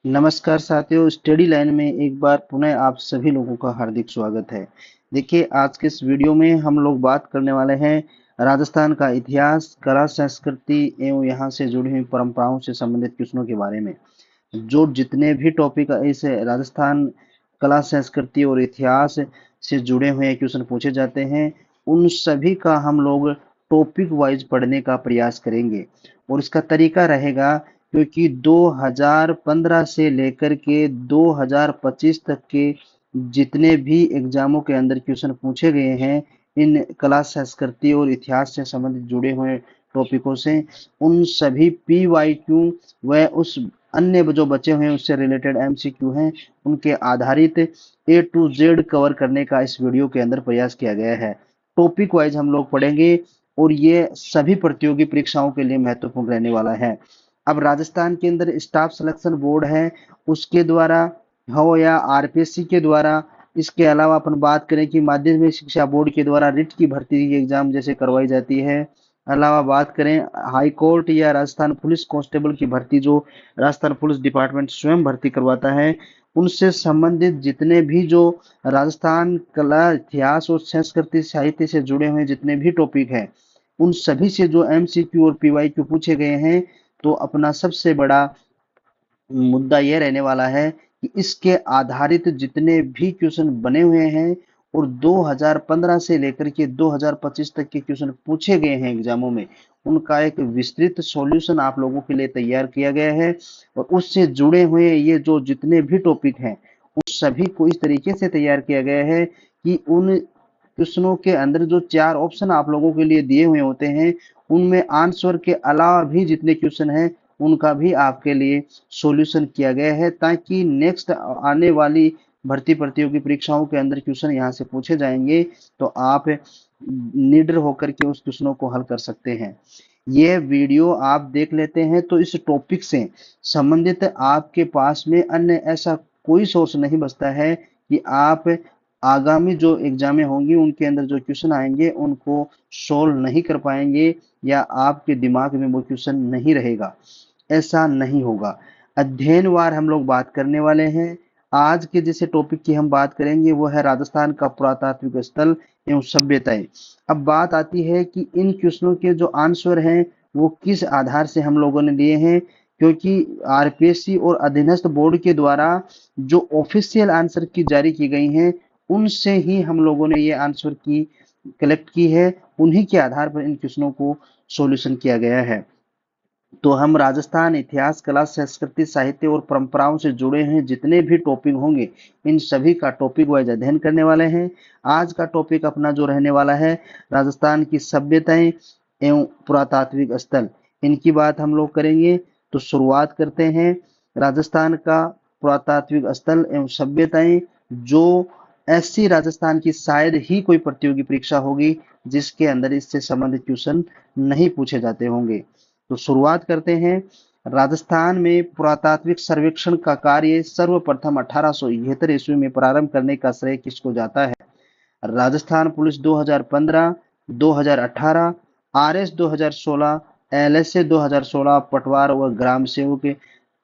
नमस्कार साथियों, study line में एक बार पुनः आप सभी लोगों का हार्दिक स्वागत है। देखिए, आज के इस वीडियो में हम लोग बात करने वाले हैं राजस्थान का इतिहास, कला, संस्कृति एवं यहाँ से जुड़ी हुई परंपराओं से संबंधित क्वेश्चनों के बारे में। जो जितने भी टॉपिक इस राजस्थान कला, संस्कृति और इतिहास से जुड़े हुए क्वेश्चन पूछे जाते हैं, उन सभी का हम लोग टॉपिक वाइज पढ़ने का प्रयास करेंगे। और इसका तरीका रहेगा, क्योंकि 2015 से लेकर के 2025 तक के जितने भी एग्जामों के अंदर क्वेश्चन पूछे गए हैं इन कला, संस्कृति और इतिहास से संबंधित जुड़े हुए टॉपिकों से, उन सभी PYQ व उस अन्य जो बचे हुए हैं उससे रिलेटेड MCQ हैं, उनके आधारित A to Z कवर करने का इस वीडियो के अंदर प्रयास किया गया है। टॉपिक वाइज हम लोग पढ़ेंगे और ये सभी प्रतियोगी परीक्षाओं के लिए महत्वपूर्ण रहने वाला है। अब राजस्थान के अंदर स्टाफ सिलेक्शन बोर्ड है, उसके द्वारा हो या RPSC के द्वारा, इसके अलावा अपन बात करें कि माध्यमिक शिक्षा बोर्ड के द्वारा रिट की भर्ती की एग्जाम जैसे करवाई जाती है। अलावा बात करें हाई कोर्ट या राजस्थान पुलिस कांस्टेबल की भर्ती जो राजस्थान पुलिस डिपार्टमेंट स्वयं भर्ती करवाता है, उनसे संबंधित जितने भी जो राजस्थान कला, इतिहास और संस्कृति साहित्य से जुड़े हुए जितने भी टॉपिक हैं, उन सभी से जो MCQ और PYQ पूछे गए हैं, तो अपना सबसे बड़ा मुद्दा यह रहने वाला है कि इसके आधारित जितने भी क्वेश्चन बने हुए हैं और 2015 से लेकर के 2025 तक के क्वेश्चन पूछे गए हैं एग्जामों में, उनका एक विस्तृत सॉल्यूशन आप लोगों के लिए तैयार किया गया है। और उससे जुड़े हुए ये जो जितने भी टॉपिक हैं, उन सभी को इस तरीके से तैयार किया गया है कि उन क्वेश्चनों के अंदर जो 4 ऑप्शन आप लोगों के लिए दिए हुए होते हैं, उनमें आंसर के अलावा भी जितने क्वेश्चन हैं, उनका भी आपके लिए सॉल्यूशन किया गया है, ताकि नेक्स्ट आने वाली भर्ती प्रतियोगी परीक्षाओं के अंदर क्वेश्चन यहाँ से पूछे जाएंगे तो आप निडर होकर के उस क्वेश्चनों को हल कर सकते हैं। ये वीडियो आप देख लेते हैं तो इस टॉपिक से संबंधित आपके पास में अन्य ऐसा कोई सोर्स नहीं बचता है कि आप आगामी जो एग्जामें होंगी उनके अंदर जो क्वेश्चन आएंगे उनको सोल्व नहीं कर पाएंगे, या आपके दिमाग में वो क्वेश्चन नहीं रहेगा। ऐसा नहीं होगा। अध्ययनवार हम लोग बात करने वाले हैं। आज के जैसे टॉपिक की हम बात करेंगे वो है राजस्थान का पुरातात्विक स्थल एवं सभ्यताएं। अब बात आती है कि इन क्वेश्चनों के जो आंसर हैं वो किस आधार से हम लोगों ने लिए हैं, क्योंकि RPSC और अधीनस्थ बोर्ड के द्वारा जो ऑफिशियल आंसर की जारी की गई हैं, उनसे ही हम लोगों ने ये आंसर की कलेक्ट की है, उन्हीं के आधार पर इन क्वेश्चनों को सॉल्यूशन किया गया है। तो हम राजस्थान इतिहास, कला, संस्कृति, साहित्य और परंपराओं से जुड़े हैं जितने भी टॉपिक होंगे, इन सभी का टॉपिक वाइज अध्ययन करने वाले हैं। आज का टॉपिक अपना जो रहने वाला है राजस्थान की सभ्यताएं एवं पुरातात्विक स्थल, इनकी बात हम लोग करेंगे। तो शुरुआत करते हैं राजस्थान का पुरातात्विक स्थल एवं सभ्यताएं, जो ऐसी राजस्थान की शायद ही कोई प्रतियोगी परीक्षा होगी जिसके अंदर इससे संबंधित क्वेश्चन नहीं पूछे जाते होंगे। तो शुरुआत करते हैं। राजस्थान में पुरातात्विक सर्वेक्षण का कार्य सर्वप्रथम 1871 ईस्वी में प्रारंभ करने का श्रेय किसको जाता है? राजस्थान पुलिस 2015, 2018, RS 2016, LSA 2016, पटवार व ग्राम सेवक के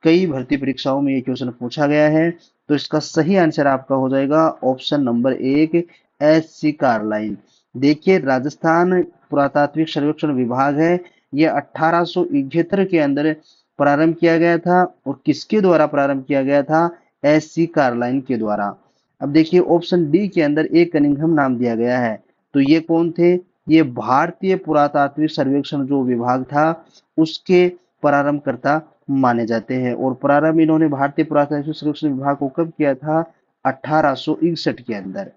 कई भर्ती परीक्षाओं में ये क्वेश्चन पूछा गया है। तो इसका सही आंसर आपका हो जाएगा ऑप्शन नंबर 1, SC कारलाइन। देखिए, राजस्थान पुरातात्विक सर्वेक्षण विभाग है, ये 1871 के अंदर प्रारंभ किया गया था। और किसके द्वारा प्रारंभ किया गया था? SC कारलाइन के द्वारा। अब देखिए, ऑप्शन डी के अंदर एक कनिंघम नाम दिया गया है, तो ये कौन थे? ये भारतीय पुरातात्विक सर्वेक्षण जो विभाग था उसके प्रारंभकर्ता माने जाते हैं। और प्रारंभ इन्होंने भारतीय पुरातात्विक सर्वेक्षण विभाग को कब किया था? 1861 के अंदर।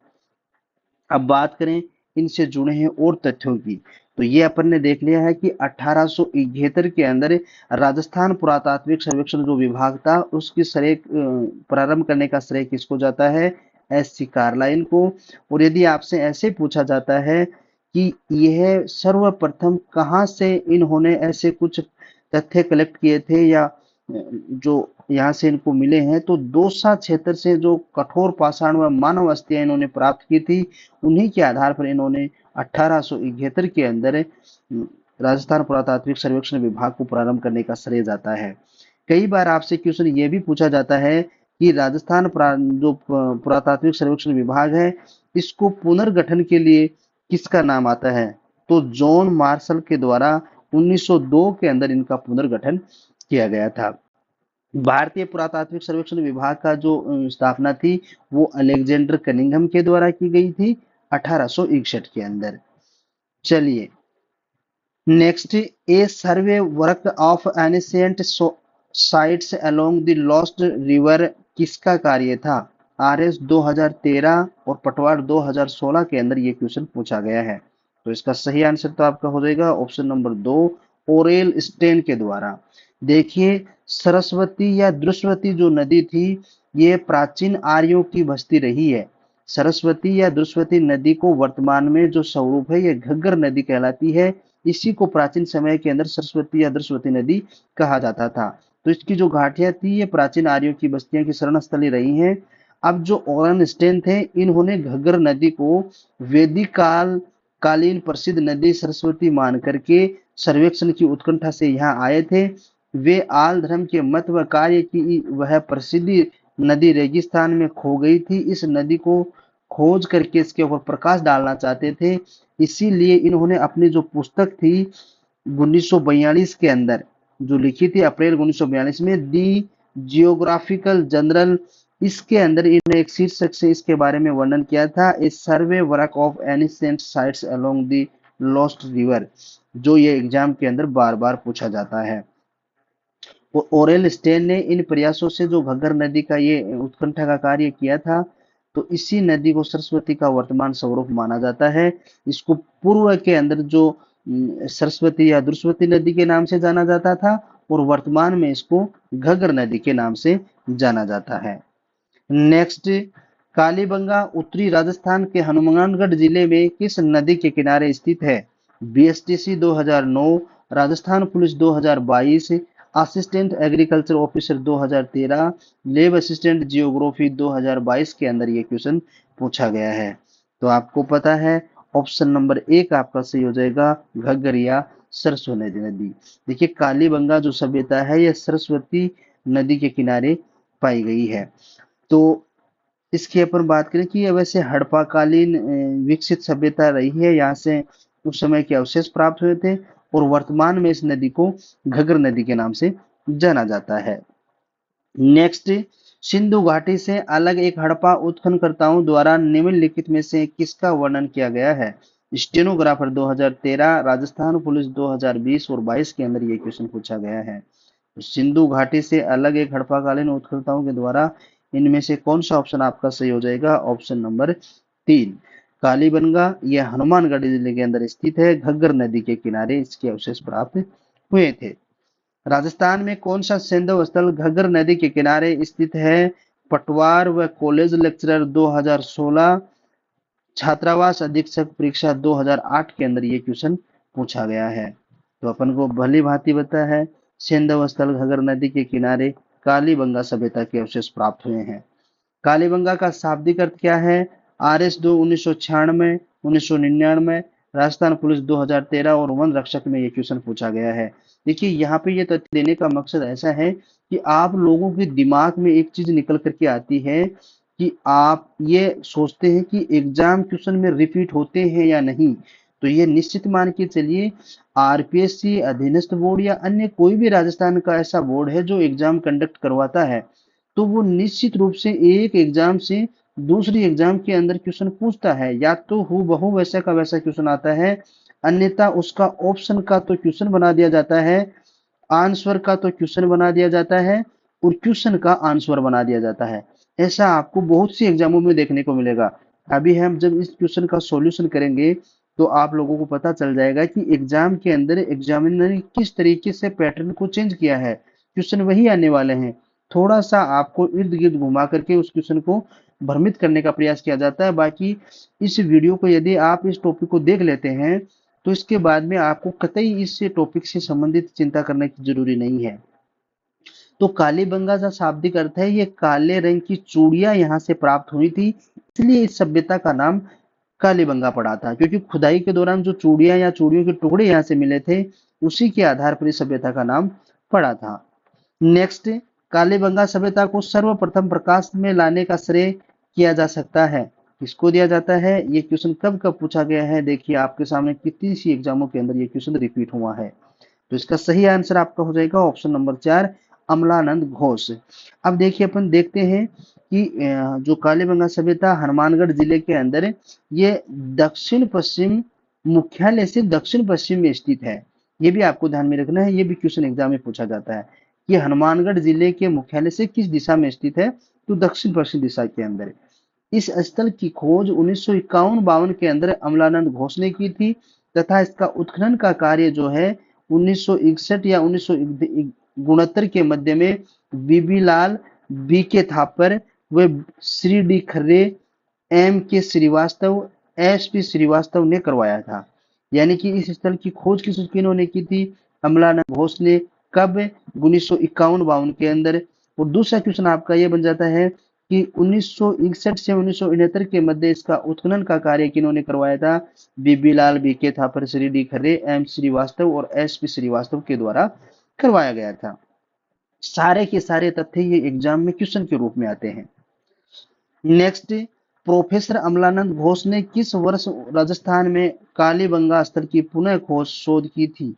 अब बात करें इनसे जुड़े हैं और तथ्यों की, तो ये अपन ने देख लिया है कि 1871 के अंदर राजस्थान पुरातात्विक सर्वेक्षण जो विभाग था उसकी श्रेय प्रारंभ करने का श्रेय किसको जाता है? SC कारलाइन को। और यदि आपसे ऐसे पूछा जाता है कि यह सर्वप्रथम कहाँ से इन्होंने ऐसे कुछ तथ्य कलेक्ट किए थे या जो यहाँ से इनको मिले हैं, तो दौसा क्षेत्र से जो कठोर पाषाण व मानव अस्थियां इन्होंने प्राप्त की थी, उन्हीं के आधार पर इन्होंने 1871 के अंदर राजस्थान पुरातात्विक सर्वेक्षण विभाग को प्रारंभ करने का श्रेय जाता है। कई बार आपसे क्वेश्चन ये भी पूछा जाता है कि राजस्थान जो पुरातात्विक सर्वेक्षण विभाग है, इसको पुनर्गठन के लिए किसका नाम आता है? तो जॉन मार्शल के द्वारा 1902 के अंदर इनका पुनर्गठन किया गया था। भारतीय पुरातात्विक सर्वेक्षण विभाग का जो स्थापना थी वो अलेक्जेंडर कनिंघम के द्वारा की गई थी 1861 के अंदर। चलिए next, A survey work of ancient sites along the lost river किसका कार्य था? आरएस 2013 और पटवार 2016 के अंदर ये क्वेश्चन पूछा गया है। तो इसका सही आंसर तो आपका हो जाएगा ऑप्शन नंबर 2, ओरेल स्टेन के द्वारा। देखिए सरस्वती या द्रुस्वती जो नदी थी ये प्राचीन आर्यों की बस्ती रही है। सरस्वती या द्रुस्वती नदी को वर्तमान में जो स्वरूप है ये घग्गर नदी कहलाती है। इसी को प्राचीन समय के अंदर सरस्वती या द्रुस्वती नदी कहा जाता था। तो इसकी जो घाटियां थी ये प्राचीन आर्यों की बस्तियों की शरण स्थली रही हैं। अब जो ओरन स्टेन थे इन्होंने घग्गर नदी को वैदिक कालीन प्रसिद्ध नदी सरस्वती मान करके सर्वेक्षण की उत्कंठा से यहाँ आए थे। वे आल धर्म के मत व कार्य की वह प्रसिद्धि नदी रेगिस्तान में खो गई थी। इस नदी को खोज करके इसके ऊपर प्रकाश डालना चाहते थे। इसीलिए इन्होंने अपनी जो पुस्तक थी 1942 के अंदर जो लिखी थी अप्रैल 1942 में, दी जियोग्राफिकल जनरल, इसके अंदर इन्होंने एक शीर्षक से इसके बारे में वर्णन किया था, a survey work of ancient sites along the lost river, जो ये एग्जाम के अंदर बार बार पूछा जाता है। ओरेल स्टेन ने इन प्रयासों से जो घग्गर नदी का ये उत्कंठा का कार्य किया था, तो इसी नदी को सरस्वती का वर्तमान स्वरूप माना जाता है। इसको पूर्व के अंदर जो सरस्वती या दुर्स्वती नदी के नाम से जाना जाता था और वर्तमान में इसको घग्गर नदी के नाम से जाना जाता है। नेक्स्ट, कालीबंगा उत्तरी राजस्थान के हनुमानगढ़ जिले में किस नदी के किनारे स्थित है? BSTC 2009, Rajasthan police 2022, assistant agriculture officer 2013, लेब असिस्टेंट जियोग्राफी 2022 के अंदर ये क्वेश्चन पूछा गया है। तो आपको पता है ऑप्शन नंबर 1 आपका सही हो जाएगा, घग्गर या सरस्वती नदी। देखिए कालीबंगा जो सभ्यता है यह सरस्वती नदी के किनारे पाई गई है। तो इसकी अपन बात करें कि यह वैसे हड़प्पाकालीन विकसित सभ्यता रही है। यहाँ से उस समय के अवशेष प्राप्त हुए थे और वर्तमान में इस नदी को घग्गर नदी के नाम से जाना जाता है। नेक्स्ट, सिंधु घाटी से अलग एक हड़प्पा उत्खननकर्ताओं द्वारा निम्नलिखित में से किसका वर्णन किया गया है? स्टेनोग्राफर 2013, राजस्थान पुलिस 2020 और 22 के अंदर ये क्वेश्चन पूछा गया है। सिंधु घाटी से अलग एक हड़प्पाकालीन उत्खननकर्ताओं के द्वारा इनमें से कौन सा ऑप्शन आपका सही हो जाएगा? ऑप्शन नंबर 3, कालीबंगा, यह हनुमानगढ़ जिले के अंदर स्थित है, घग्गर नदी के किनारे इसके अवशेष प्राप्त हुए थे। राजस्थान में कौन सा सैंधव स्थल घग्गर नदी के किनारे स्थित है? पटवार व कॉलेज लेक्चरर 2016, छात्रावास अधीक्षक परीक्षा 2008 के अंदर ये क्वेश्चन पूछा गया है। तो अपन को भली भांति पता है सैंधव स्थल घग्गर नदी के किनारे कालीबंगा सभ्यता के अवशेष प्राप्त हुए हैं। कालीबंगा का शाब्दिक अर्थ क्या है? RS2 1996, 1999, राजस्थान पुलिस 2013 और वन रक्षक में ये क्वेश्चन पूछा गया है। देखिए यहाँ पे ये तथ्य देने का मकसद ऐसा है कि आप लोगों के दिमाग में एक चीज निकल करके आती है कि आप ये सोचते हैं कि एग्जाम क्वेश्चन में रिपीट होते हैं या नहीं। तो ये निश्चित मान के चलिए आरपीएससी, अधीनस्थ बोर्ड या अन्य कोई भी राजस्थान का ऐसा बोर्ड है जो एग्जाम कंडक्ट करवाता है, तो वो निश्चित रूप से एक एग्जाम से दूसरी एग्जाम के अंदर क्वेश्चन पूछता है। या तो हूबहू वैसा का वैसा क्वेश्चन आता है, अन्यथा उसका ऑप्शन का तो क्वेश्चन बना दिया जाता है, आंसर का तो क्वेश्चन बना दिया जाता है और क्वेश्चन का आंसर बना दिया जाता है। ऐसा आपको बहुत सी एग्जामों में देखने को मिलेगा। अभी हम जब इस क्वेश्चन का सॉल्यूशन करेंगे तो आप लोगों को पता चल जाएगा कि एग्जाम के अंदर एग्जामिनर ने किस तरीके से पैटर्न को चेंज किया है। क्वेश्चन वही आने वाले हैं, थोड़ा सा आपको इर्द गिर्द घुमा करके उस क्वेश्चन को भ्रमित करने का प्रयास किया जाता है। बाकी इस वीडियो को यदि आप इस टॉपिक को देख लेते हैं तो इसके बाद में आपको कतई इस टॉपिक से संबंधित चिंता करने की जरूरी नहीं है। तो कालीबंगा का शाब्दिक अर्थ है ये काले रंग की चूड़ियां यहाँ से प्राप्त हुई थी, इसलिए इस सभ्यता का नाम कालीबंगा पड़ा था, क्योंकि खुदाई के दौरान जो चूड़ियां या चूड़ियों के टुकड़े यहाँ से मिले थे उसी के आधार पर इस सभ्यता का नाम पड़ा था। नेक्स्ट, कालीबंगा सभ्यता को सर्वप्रथम प्रकाश में लाने का श्रेय किया जा सकता है, किसको दिया जाता है? ये क्वेश्चन कब कब पूछा गया है? देखिए आपके सामने कितनी सी एग्जामों के अंदर ये क्वेश्चन रिपीट हुआ है। तो इसका सही आंसर आपका हो जाएगा ऑप्शन नंबर 4, अमलानंद घोष। अब देखिए अपन देखते हैं कि जो कालीबंगा सभ्यता हनुमानगढ़ जिले के अंदर ये दक्षिण पश्चिम मुख्यालय से दक्षिण पश्चिम में स्थित है। ये भी आपको ध्यान में रखना है, ये भी क्वेश्चन एग्जाम में पूछा जाता है कि हनुमानगढ़ जिले के मुख्यालय से किस दिशा में स्थित है? तो दक्षिण पश्चिम दिशा के अंदर। इस स्थल की खोज 1951-52 के अंदर अमलानंद घोष ने की थी तथा इसका उत्खनन का कार्य जो है 1961 या 1969 के मध्य में बीबी लाल, बी के थापर व Shri D Kharre, M K Srivastava, S P Srivastava ने करवाया था। यानी कि इस स्थल की खोज किन्होंने की थी? अमलानंद घोष ने। कब? 1951-52 के अंदर। और दूसरा क्वेश्चन आपका ये बन जाता है कि 1961 से 1969 के मध्य इसका उत्खनन का कार्य किन्होंने करवाया था? बीबी लाल, बी के थापर, श्री डी खर्रे, एम श्रीवास्तव और एस पी श्रीवास्तव के द्वारा करवाया गया था। सारे के सारे तथ्य ये एग्जाम में क्वेश्चन के रूप में आते हैं। नेक्स्ट, प्रोफेसर अमलानंद घोष ने किस वर्ष राजस्थान में कालीबंगा स्थल की पुनः खोज शोध की थी?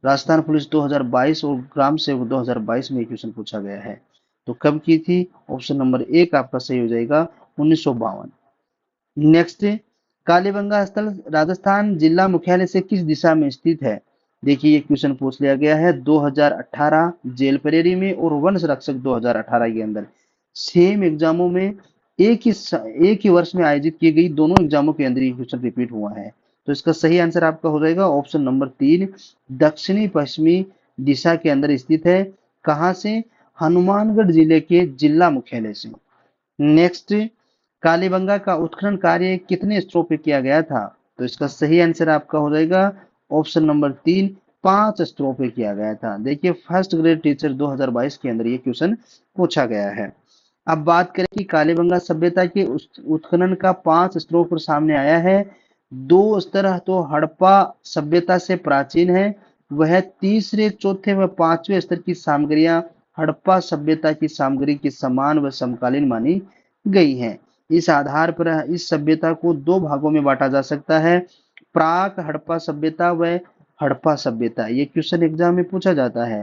राजस्थान पुलिस 2022 और ग्राम सेवक 2022 में क्वेश्चन पूछा गया है। तो कब की थी? ऑप्शन नंबर 1 आपका सही हो जाएगा, 1952। नेक्स्ट, कालीबंगा स्थल राजस्थान जिला मुख्यालय से किस दिशा में स्थित है? देखिए ये क्वेश्चन पूछ लिया गया है 2018 जेल परेरी में और वन संरक्षक 2018 के अंदर। सेम एग्जामों में एक ही वर्ष में आयोजित की गई दोनों एग्जामों के अंदर ये क्वेश्चन रिपीट हुआ है। तो इसका सही आंसर आपका हो जाएगा ऑप्शन नंबर 3, दक्षिणी पश्चिमी दिशा के अंदर स्थित है। कहां से? हनुमानगढ़ जिले के जिला मुख्यालय से। नेक्स्ट, कालीबंगा का उत्खनन कार्य कितने स्तरों पे किया गया था? तो इसका सही आंसर आपका हो जाएगा ऑप्शन नंबर 3, 5 स्तरों पे किया गया था। देखिए फर्स्ट ग्रेड टीचर 2022 के अंदर ये क्वेश्चन पूछा गया है। अब बात करें कि कालीबंगा सभ्यता के उत्खनन का 5 स्तरों पर सामने आया है। 2 स्तर तो हड़प्पा सभ्यता से प्राचीन है, वह तीसरे, चौथे व 5वें स्तर की सामग्रियां हड़प्पा सभ्यता की सामग्री के समान व समकालीन मानी गई हैं। इस आधार पर इस सभ्यता को 2 भागों में बांटा जा सकता है, प्राक हड़प्पा सभ्यता व हड़प्पा सभ्यता। ये क्वेश्चन एग्जाम में पूछा जाता है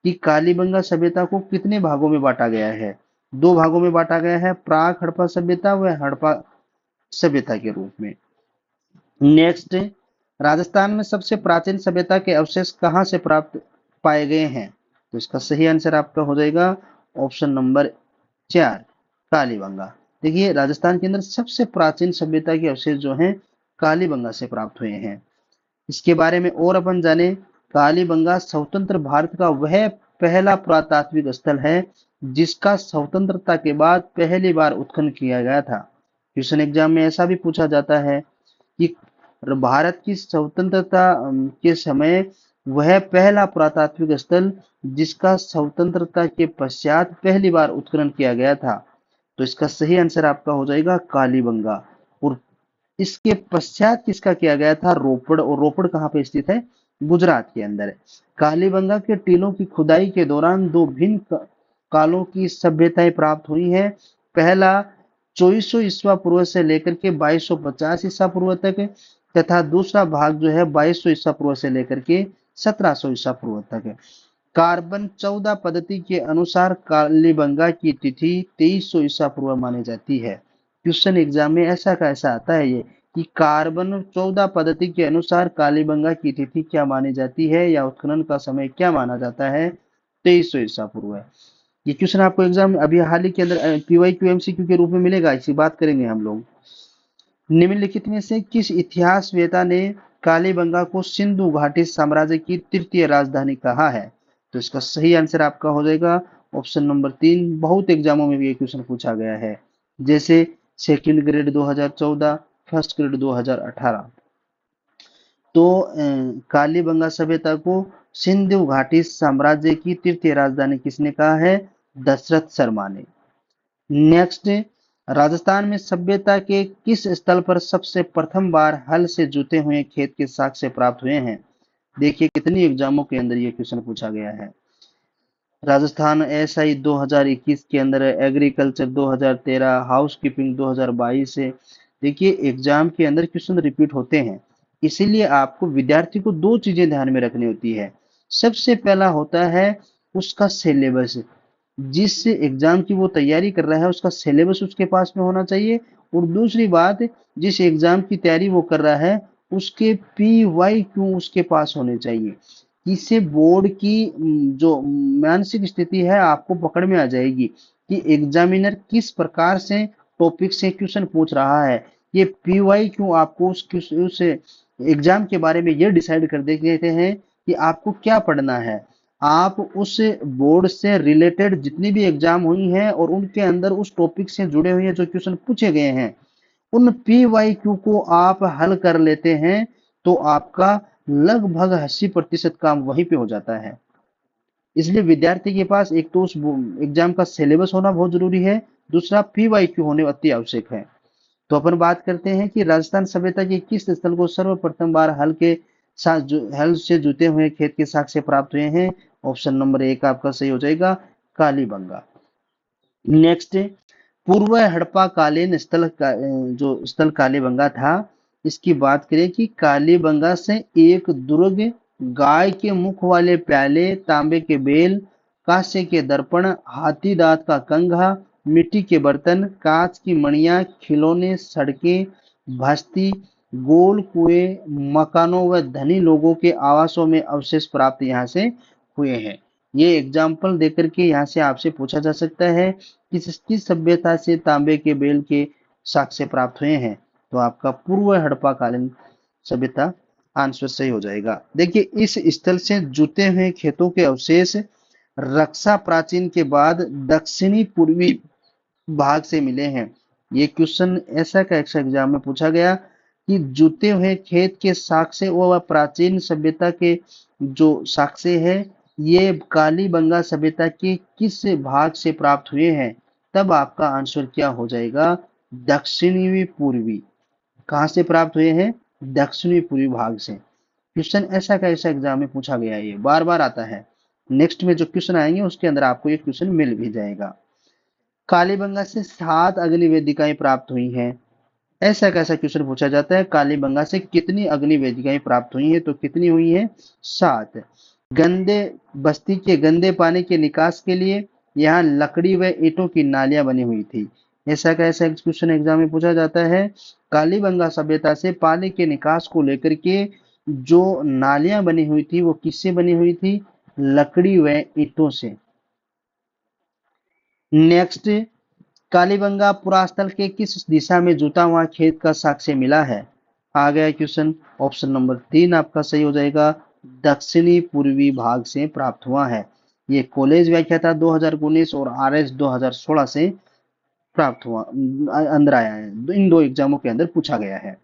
कि कालीबंगा सभ्यता को कितने भागों में बांटा गया है? 2 भागों में बांटा गया है, प्राक हड़प्पा सभ्यता व हड़प्पा सभ्यता के रूप में। नेक्स्ट, राजस्थान में सबसे प्राचीन सभ्यता के अवशेष कहां से प्राप्त पाए गए हैं? तो इसका सही आंसर आपका हो जाएगा ऑप्शन नंबर 4, कालीबंगा। देखिए राजस्थान के अंदर सबसे प्राचीन सभ्यता के अवशेष जो हैं कालीबंगा से प्राप्त हुए हैं। इसके बारे में और अपन जाने, कालीबंगा स्वतंत्र भारत का वह पहला पुरातात्विक स्थल है जिसका स्वतंत्रता के बाद पहली बार उत्खनन किया गया था। क्वेश्चन एग्जाम में ऐसा भी पूछा जाता है कि भारत की स्वतंत्रता के समय वह पहला पुरातात्विक स्थल जिसका स्वतंत्रता के पश्चात पहली बार उत्खनन किया गया था। तो इसका सही आंसर आपका हो जाएगा कालीबंगा। और इसके पश्चात किसका किया गया था? रोपड़। और रोपड़ कहाँ पे स्थित है? गुजरात के अंदर। कालीबंगा के टीलों की खुदाई के दौरान 2 भिन्न कालों की सभ्यताएं प्राप्त हुई हैं। पहला 2400 ईस्वा पूर्व से लेकर के 2250 ईसा पूर्व तक तथा दूसरा भाग जो है 2200 ईसा पूर्व से लेकर के 1700 ईसा पूर्व तक। कार्बन 14 पद्धति के अनुसार कालीबंगा की तिथि 2300 ईसा पूर्व मानी जाती है। क्वेश्चन एग्जाम में ऐसा का ऐसा आता है ये कि कार्बन 14 पद्धति के अनुसार कालीबंगा की तिथि क्या मानी जाती है या उत्खनन का समय क्या माना जाता है? 2300 ईसा पूर्व। ये क्वेश्चन आपको एग्जाम अभी हाल ही के अंदर पीवाईक्यू एमसीक्यू के रूप में मिलेगा, इसी बात करेंगे हम लोग। निम्नलिखित में से किस इतिहासवेता ने कालीबंगा को सिंधु घाटी साम्राज्य की तृतीय राजधानी कहा है? तो इसका सही आंसर आपका हो जाएगा ऑप्शन नंबर 3। बहुत एग्जामों में भी ये क्वेश्चन पूछा गया है, जैसे सेकंड ग्रेड 2014, फर्स्ट ग्रेड 2018। तो कालीबंगा सभ्यता को सिंधु घाटी साम्राज्य की तृतीय राजधानी किसने कहा है? दशरथ शर्मा ने। नेक्स्ट, राजस्थान में सभ्यता के किस स्थल पर सबसे प्रथम बार हल से जुते हुए खेत के साक्ष्य प्राप्त हुए हैं? देखिए कितनी एग्जामों के अंदर ये क्वेश्चन पूछा गया है। राजस्थान एसआई 2021 के अंदर है, एग्रीकल्चर 2013, हाउस कीपिंग 2022 है। देखिए एग्जाम के अंदर क्वेश्चन रिपीट होते हैं, इसीलिए आपको विद्यार्थी को दो चीजें ध्यान में रखनी होती है। सबसे पहला होता है उसका सिलेबस, जिस एग्जाम की वो तैयारी कर रहा है उसका सिलेबस उसके पास में होना चाहिए। और दूसरी बात, जिस एग्जाम की तैयारी वो कर रहा है उसके पी वाई क्यू उसके पास होने चाहिए। इससे बोर्ड की जो मानसिक स्थिति है आपको पकड़ में आ जाएगी कि एग्जामिनर किस प्रकार से टॉपिक से क्वेश्चन पूछ रहा है। ये पी वाई क्यू आपको उस एग्जाम के बारे में ये डिसाइड कर देते हैं कि आपको क्या पढ़ना है। आप उस बोर्ड से रिलेटेड जितनी भी एग्जाम हुई हैं और उनके अंदर उस टॉपिक से जुड़े हुए जो क्वेश्चन पूछे गए हैं उन पी वाई क्यू को आप हल कर लेते हैं तो आपका लगभग 80% काम वहीं पे हो जाता है। इसलिए विद्यार्थी के पास एक तो उस एग्जाम का सिलेबस होना बहुत जरूरी है, दूसरा पी वाई क्यू होने अति आवश्यक है। तो अपन बात करते हैं कि राजस्थान सभ्यता के किस स्थल को सर्वप्रथम बार हल से जुते हुए खेत के साक्ष्य प्राप्त हुए हैं। ऑप्शन नंबर एक आपका सही हो जाएगा, कालीबंगा। नेक्स्ट, पूर्व हड़प्पा कालीन जो स्थल कालीबंगा था, इसकी बात करें कि कालीबंगा से एक दुर्ग, गाय के मुख वाले प्याले, तांबे के बेल, कांसे के दर्पण, हाथी दांत का कंघा, मिट्टी के बर्तन, कांच की मणियां, खिलौने, सड़कें, बस्ती, गोल कुएं, मकानों व धनी लोगों के आवासों में अवशेष प्राप्त यहाँ से हुए हैं। ये एग्जाम्पल देकर के यहाँ से आपसे पूछा जा सकता है किस सभ्यता से तांबे के बेल के साक्ष्य प्राप्त हुए हैं। तो आपका पूर्व हड़प्पा कालीन सभ्यता आंसर सही हो जाएगा। देखिए इस स्थल से जुते हुए खेतों के अवशेष रक्षा प्राचीन के बाद दक्षिणी पूर्वी भाग से मिले हैं। ये क्वेश्चन ऐसा का ऐसा एग्जाम में पूछा गया कि जुते हुए खेत के साक्ष्य व प्राचीन सभ्यता के जो साक्ष्य है ये कालीबंगा सभ्यता के किस भाग से प्राप्त हुए हैं। तब आपका आंसर क्या हो जाएगा, दक्षिणी पूर्वी। कहां से प्राप्त हुए हैं, दक्षिणी पूर्वी भाग से। क्वेश्चन ऐसा का ऐसा एग्जाम में पूछा गया है, ये बार बार आता है। नेक्स्ट में जो क्वेश्चन आएंगे उसके अंदर आपको ये क्वेश्चन मिल भी जाएगा। कालीबंगा से 7 अग्नि वेदिकाएं प्राप्त हुई हैं। ऐसा कैसा क्वेश्चन पूछा जाता है, कालीबंगा से कितनी अग्नि वेदिकाएं प्राप्त हुई हैं, तो कितनी हुई हैं, 7। गंदे बस्ती के गंदे पानी के निकास के लिए यहाँ लकड़ी व ईंटों की नालियां बनी हुई थी। ऐसा कैसा क्वेश्चन एग्जाम में पूछा जाता है, कालीबंगा सभ्यता से पानी के निकास को लेकर के जो नालियां बनी हुई थी वो किससे बनी हुई थी, लकड़ी व ईंटों से। नेक्स्ट, कालीबंगा पुरास्थल के किस दिशा में जुता हुआ खेत का साक्ष्य मिला है। आ गया क्वेश्चन, ऑप्शन नंबर 3 आपका सही हो जाएगा, दक्षिणी पूर्वी भाग से प्राप्त हुआ है। ये कॉलेज व्याख्याता 2019 और आरएस 2016 से प्राप्त हुआ, अंदर आया है, इन दो एग्जामों के अंदर पूछा गया है।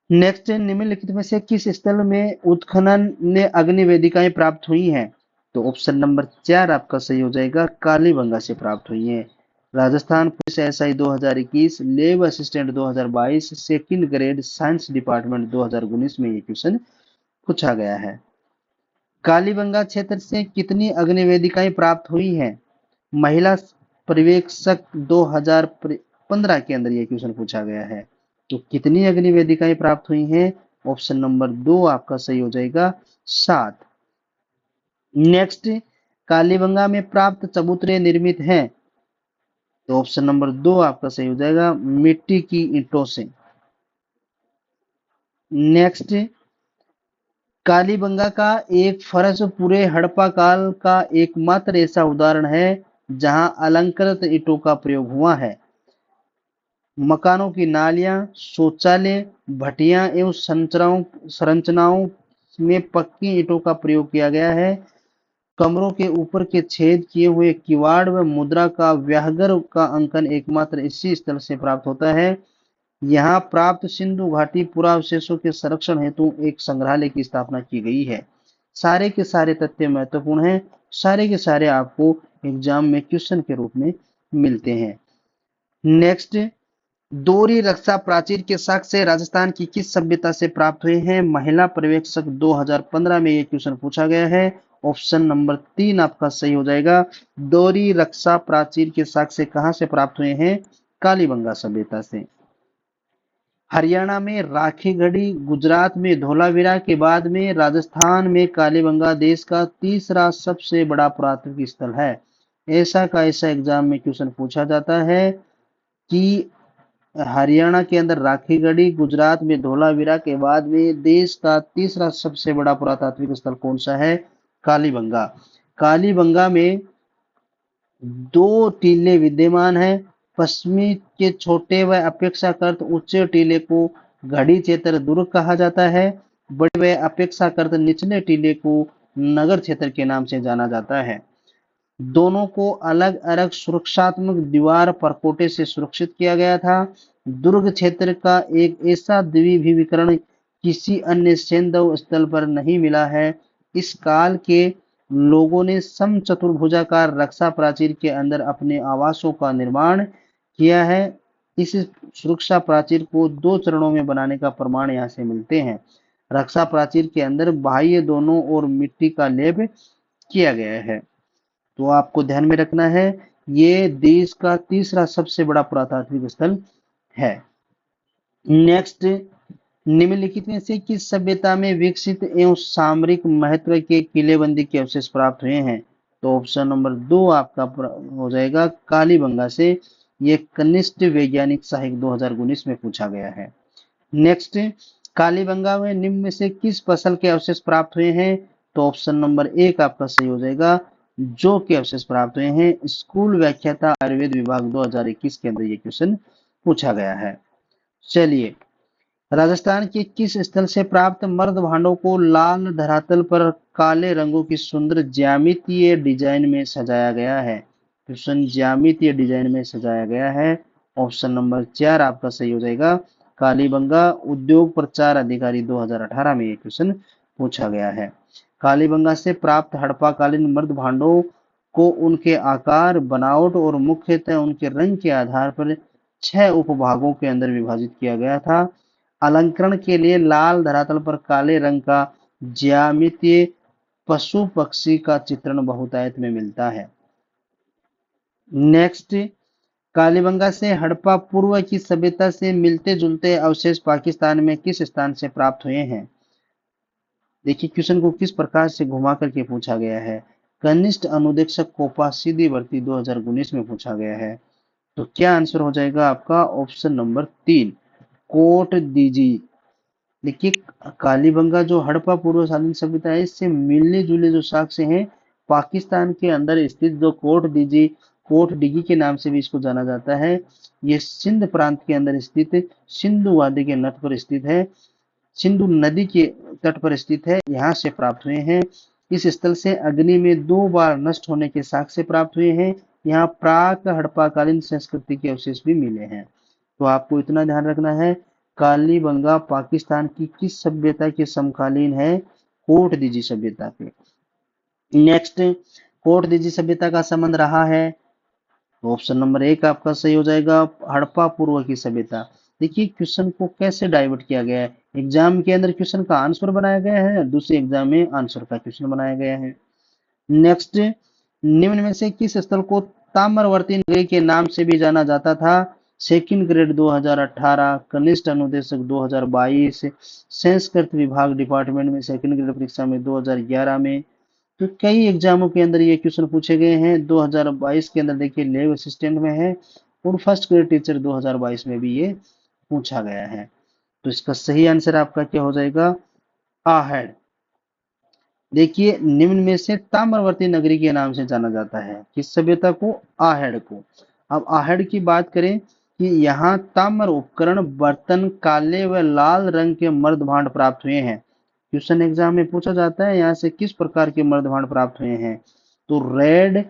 नेक्स्ट, निम्नलिखित में से किस स्थल में उत्खनन ने अग्नि वेदिकाएं प्राप्त हुई हैं। तो ऑप्शन नंबर 4 आपका सही हो जाएगा, कालीबंगा से प्राप्त हुई है। राजस्थान पुलिस एसआई 2021, लेब assistant 2022, second grade science department 2019 में ये क्वेश्चन पूछा गया है। कालीबंगा क्षेत्र से कितनी अग्नि वेदिकाएं प्राप्त हुई हैं। महिला पर्यवेक्षक 2015 के अंदर ये क्वेश्चन पूछा गया है। तो कितनी अग्नि वेदिकाएं प्राप्त हुई हैं, ऑप्शन नंबर 2 आपका सही हो जाएगा, 7। नेक्स्ट, कालीबंगा में प्राप्त चबूतरे निर्मित हैं। तो ऑप्शन नंबर 2 आपका सही हो जाएगा, मिट्टी की ईंटों से। नेक्स्ट, कालीबंगा का एक फर्श पूरे हड़प्पा काल का एकमात्र ऐसा उदाहरण है जहां अलंकृत ईंटों का प्रयोग हुआ है। मकानों की नालियां, शौचालय, भटियां एवं संरचनाओं में पक्की ईंटों का प्रयोग किया गया है। कमरों के ऊपर के छेद किए हुए किवाड़ व मुद्रा का व्याघ्र का अंकन एकमात्र इसी स्थल से प्राप्त होता है। यहाँ प्राप्त सिंधु घाटी पुरावशेषों के संरक्षण हेतु एक संग्रहालय की स्थापना की गई है। सारे के सारे तथ्य महत्वपूर्ण हैं, सारे के सारे आपको एग्जाम में क्वेश्चन के रूप में मिलते हैं। नेक्स्ट, दोहरी रक्षा प्राचीर के साक्ष्य राजस्थान की किस सभ्यता से प्राप्त हुए हैं। महिला पर्यवेक्षक 2015 में ये क्वेश्चन पूछा गया है। ऑप्शन नंबर 3 आपका सही हो जाएगा। दोहरी रक्षा प्राचीर के साक्ष्य कहां से प्राप्त हुए हैं? कालीबंगा सभ्यता से। हरियाणा में राखीगढ़ी, गुजरात में धोलावीरा के बाद में राजस्थान में कालीबंगा देश का तीसरा सबसे बड़ा पुरातत्व स्थल है। ऐसा का ऐसा एग्जाम में क्वेश्चन पूछा जाता है कि हरियाणा के अंदर राखीगढ़ी, गुजरात में धोलावीरा के बाद में देश का तीसरा सबसे बड़ा पुरातात्विक स्थल कौन सा है? कालीबंगा। कालीबंगा में दो टीले विद्यमान हैं। पश्चिमी के छोटे व अपेक्षाकृत ऊंचे टीले को घड़ी क्षेत्र दुर्ग कहा जाता है। बड़े व अपेक्षाकृत निचले टीले को नगर क्षेत्र के नाम से जाना जाता है। दोनों को अलग अलग सुरक्षात्मक दीवार परकोटे से सुरक्षित किया गया था। दुर्ग क्षेत्र का एक ऐसा द्विभीकरण किसी अन्य सैन्य स्थल पर नहीं मिला है। इस काल के लोगों ने समचतुर्भुजाकार रक्षा प्राचीर के अंदर अपने आवासों का निर्माण किया है। इस सुरक्षा प्राचीर को 2 चरणों में बनाने का प्रमाण यहाँ से मिलते हैं। रक्षा प्राचीर के अंदर बाह्य दोनों ओर मिट्टी का लेप किया गया है। तो आपको ध्यान में रखना है, ये देश का तीसरा सबसे बड़ा पुरातात्विक स्थल है। नेक्स्ट, निम्नलिखित में से किस सभ्यता में विकसित एवं सामरिक महत्व के किलेबंदी के अवशेष प्राप्त हुए हैं? तो ऑप्शन नंबर 2 आपका हो जाएगा कालीबंगा से। ये कनिष्ठ वैज्ञानिक साहित्य 2019 में पूछा गया है। नेक्स्ट, कालीबंगा में निम्न में से किस फसल के अवशेष प्राप्त हुए हैं? तो ऑप्शन नंबर 1 आपका सही हो जाएगा। जो के अवशेष प्राप्त हुए हैं। स्कूल व्याख्याता आयुर्वेद विभाग 2021 के अंदर ये क्वेश्चन पूछा गया है। चलिए, राजस्थान के किस स्थल से प्राप्त मर्द भांडों को लाल धरातल पर काले रंगों की सुंदर ज्यामितीय डिजाइन में सजाया गया है? क्वेश्चन ज्यामितीय डिजाइन में सजाया गया है। ऑप्शन नंबर 4 आपका सही हो जाएगा। कालीबंगा उद्योग प्रचार अधिकारी 2018 में ये क्वेश्चन पूछा गया है। कालीबंगा से प्राप्त हड़प्पाकालीन मर्द भांडों को उनके आकार, बनावट और मुख्यतः उनके रंग के आधार पर 6 उपभागों के अंदर विभाजित किया गया था। अलंकरण के लिए लाल धरातल पर काले रंग का ज्यामितीय पशु पक्षी का चित्रण बहुतायत में मिलता है। नेक्स्ट, कालीबंगा से हड़प्पा पूर्व की सभ्यता से मिलते जुलते अवशेष पाकिस्तान में किस स्थान से प्राप्त हुए हैं? देखिए, क्वेश्चन को किस प्रकार से घुमा करके पूछा गया है। कनिष्ठ अनुदेशक कोपा सीधी भर्ती 2019 में पूछा गया है। तो क्या आंसर हो जाएगा आपका? ऑप्शन नंबर 3 कोट दीजी। देखिए, कालीबंगा जो हड़प्पा पूर्वकालीन सभ्यता है, इससे मिलने जुले जो साक्ष्य हैं पाकिस्तान के अंदर स्थित जो कोट डिगी के नाम से भी इसको जाना जाता है, ये सिंध प्रांत के अंदर स्थित सिंधु वादी के तट पर स्थित है, सिंधु नदी के तट पर स्थित है, यहाँ से प्राप्त हुए हैं। इस स्थल से अग्नि में 2 बार नष्ट होने के साक्ष्य प्राप्त हुए हैं। यहाँ प्राक हड़प्पाकालीन संस्कृति के अवशेष भी मिले हैं। तो आपको इतना ध्यान रखना है, कालीबंगा पाकिस्तान की किस सभ्यता के समकालीन है? कोट दीजी सभ्यता के। नेक्स्ट, कोट दीजी सभ्यता का संबंध रहा है। ऑप्शन नंबर 1 आपका सही हो जाएगा, हड़प्पा पूर्व की सभ्यता। देखिए, क्वेश्चन को कैसे डाइवर्ट किया गया है। एग्जाम के अंदर क्वेश्चन का आंसर बनाया गया है, दूसरे एग्जाम में आंसर का क्वेश्चन बनाया गया है। नेक्स्ट, निम्न में से किस स्थल को ताम्रवर्ती नगरी के नाम से भी जाना जाता था? सेकंड ग्रेड 2018, कनिष्ठ अनुदेशक 2022, संस्कृत विभाग डिपार्टमेंट में सेकंड ग्रेड परीक्षा में 2011 में। तो कई एग्जामों के अंदर ये क्वेश्चन पूछे गए हैं। 2022 के अंदर देखिए लैब असिस्टेंट में है, और फर्स्ट ग्रेड टीचर 2022 में भी ये पूछा गया है। तो इसका सही आंसर आपका क्या हो जाएगा? आहेड। देखिए, निम्न में से ताम्रवर्ती नगरी के नाम से जाना जाता है किस सभ्यता को? आहेड को। अब आहेड की बात करें कि यहाँ ताम्र उपकरण, बर्तन, काले व लाल रंग के मर्द भांड प्राप्त हुए हैं। क्वेश्चन एग्जाम में पूछा जाता है यहाँ से किस प्रकार के मर्द भांड प्राप्त हुए हैं? तो रेड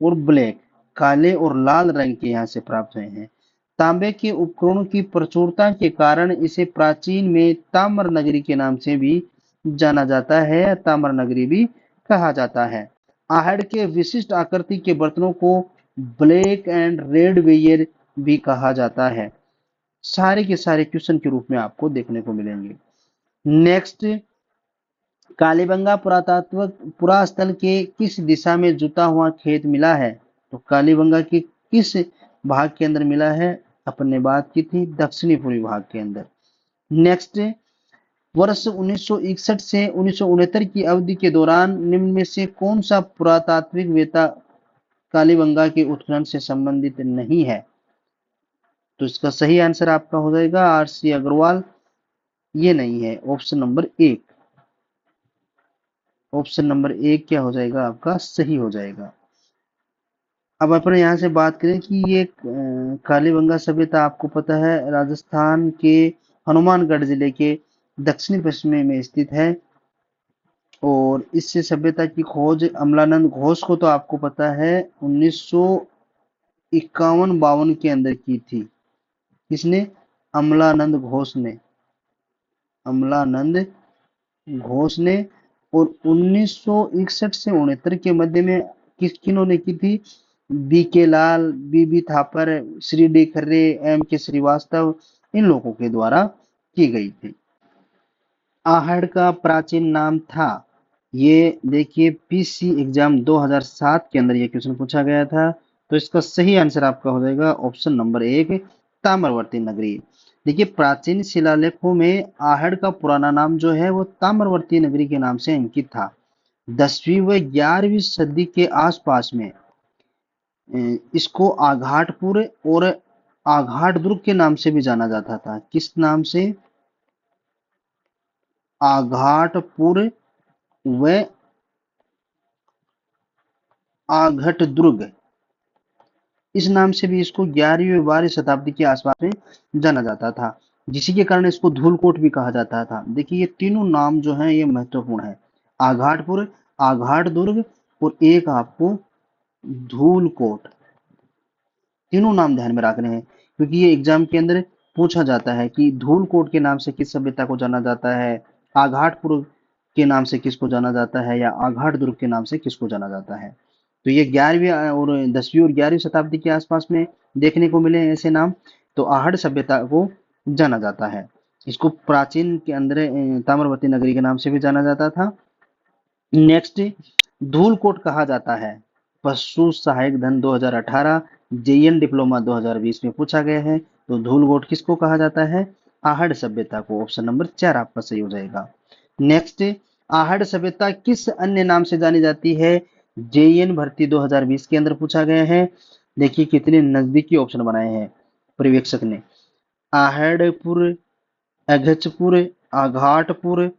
और ब्लैक, काले और लाल रंग के यहाँ से प्राप्त हुए हैं। तांबे के उपकरणों की प्रचुरता के कारण इसे प्राचीन में ताम्र नगरी के नाम से भी जाना जाता है, ताम्र नगरी भी कहा जाता है। आहड़ के विशिष्ट आकृति के बर्तनों को ब्लैक एंड रेड वेयर भी कहा जाता है। सारे के सारे क्वेश्चन के रूप में आपको देखने को मिलेंगे। नेक्स्ट, कालीबंगा पुरातत्व पुरास्थल के किस दिशा में जुता हुआ खेत मिला है? तो कालीबंगा के किस भाग के अंदर मिला है? अपन ने बात की थी दक्षिणी पूर्वी भाग के अंदर। नेक्स्ट, वर्ष 1961 से 1969 की अवधि के दौरान निम्न में से कौन सा पुरातात्विक वेता कालीबंगा के उत्खनन से संबंधित नहीं है? तो इसका सही आंसर आपका हो जाएगा आर.सी. अग्रवाल। ये नहीं है, ऑप्शन नंबर एक। ऑप्शन नंबर एक क्या हो जाएगा आपका? सही हो जाएगा। अब अपन यहाँ से बात करें कि ये कालीबंगा सभ्यता आपको पता है राजस्थान के हनुमानगढ़ जिले के दक्षिणी पश्चिमी में स्थित है। और इस सभ्यता की खोज अमलानंद घोष को तो आपको पता है 1951-52 के अंदर की थी। किसने? अमलानंद घोष ने। अमलानंद घोष ने। और 1961 से 69 के मध्य में किन्होंने की थी? B K Lal, B Thapar, Shri D Kharre, M K Srivastava, इन लोगों के द्वारा की गई थी। आहड़ का प्राचीन नाम था, ये देखिए पीसी एग्जाम 2007 के अंदर ये क्वेश्चन पूछा गया था। तो इसका सही आंसर आपका हो जाएगा ऑप्शन नंबर एक, ताम्रवर्ती नगरी। देखिए प्राचीन शिलालेखों में आहड़ का पुराना नाम जो है वो ताम्रवर्ती नगरी के नाम से अंकित था। 10वीं व 11वीं सदी के आसपास में इसको आघाटपुर और आघाट दुर्ग के नाम से भी जाना जाता था। किस नाम से? आघाटपुर व आघट दुर्ग, इस नाम से भी इसको 11वीं व 12वीं शताब्दी के आसपास में जाना जाता था, जिसी के कारण इसको धूलकोट भी कहा जाता था। देखिए ये तीनों नाम जो हैं ये महत्वपूर्ण है, आघाटपुर, आघाट दुर्ग और एक आपको धूलकोट। तीनों नाम ध्यान में रखने हैं क्योंकि ये एग्जाम के अंदर पूछा जाता है कि धूलकोट के नाम से किस सभ्यता को जाना जाता है, आघाटपुर के नाम से किसको जाना जाता है, या आघाट दुर्ग के नाम से किसको जाना जाता है। तो ये 11वीं और 10वीं और 11वीं शताब्दी के आसपास में देखने को मिले ऐसे नाम। तो आहड़ सभ्यता को जाना जाता है। इसको प्राचीन के अंदर ताम्रवर्ती नगरी के नाम से भी जाना जाता था। नेक्स्ट, धूलकोट कहा जाता है। पशु सहायक धन 2018, जेईएन डिप्लोमा 2020 में पूछा गया है। तो धूलकोट किसको कहा जाता है? आहड़ सभ्यता को। ऑप्शन नंबर 4 आपका सही हो जाएगा। नेक्स्ट, आहड़ सभ्यता किस अन्य नाम से जानी जाती है? जेईएन भर्ती 2020 के अंदर पूछा गया है। देखिए कितने नजदीकी ऑप्शन बनाए हैं पर्यवेक्षक ने। आहड़पुर, अघचपुर, आघाटपुर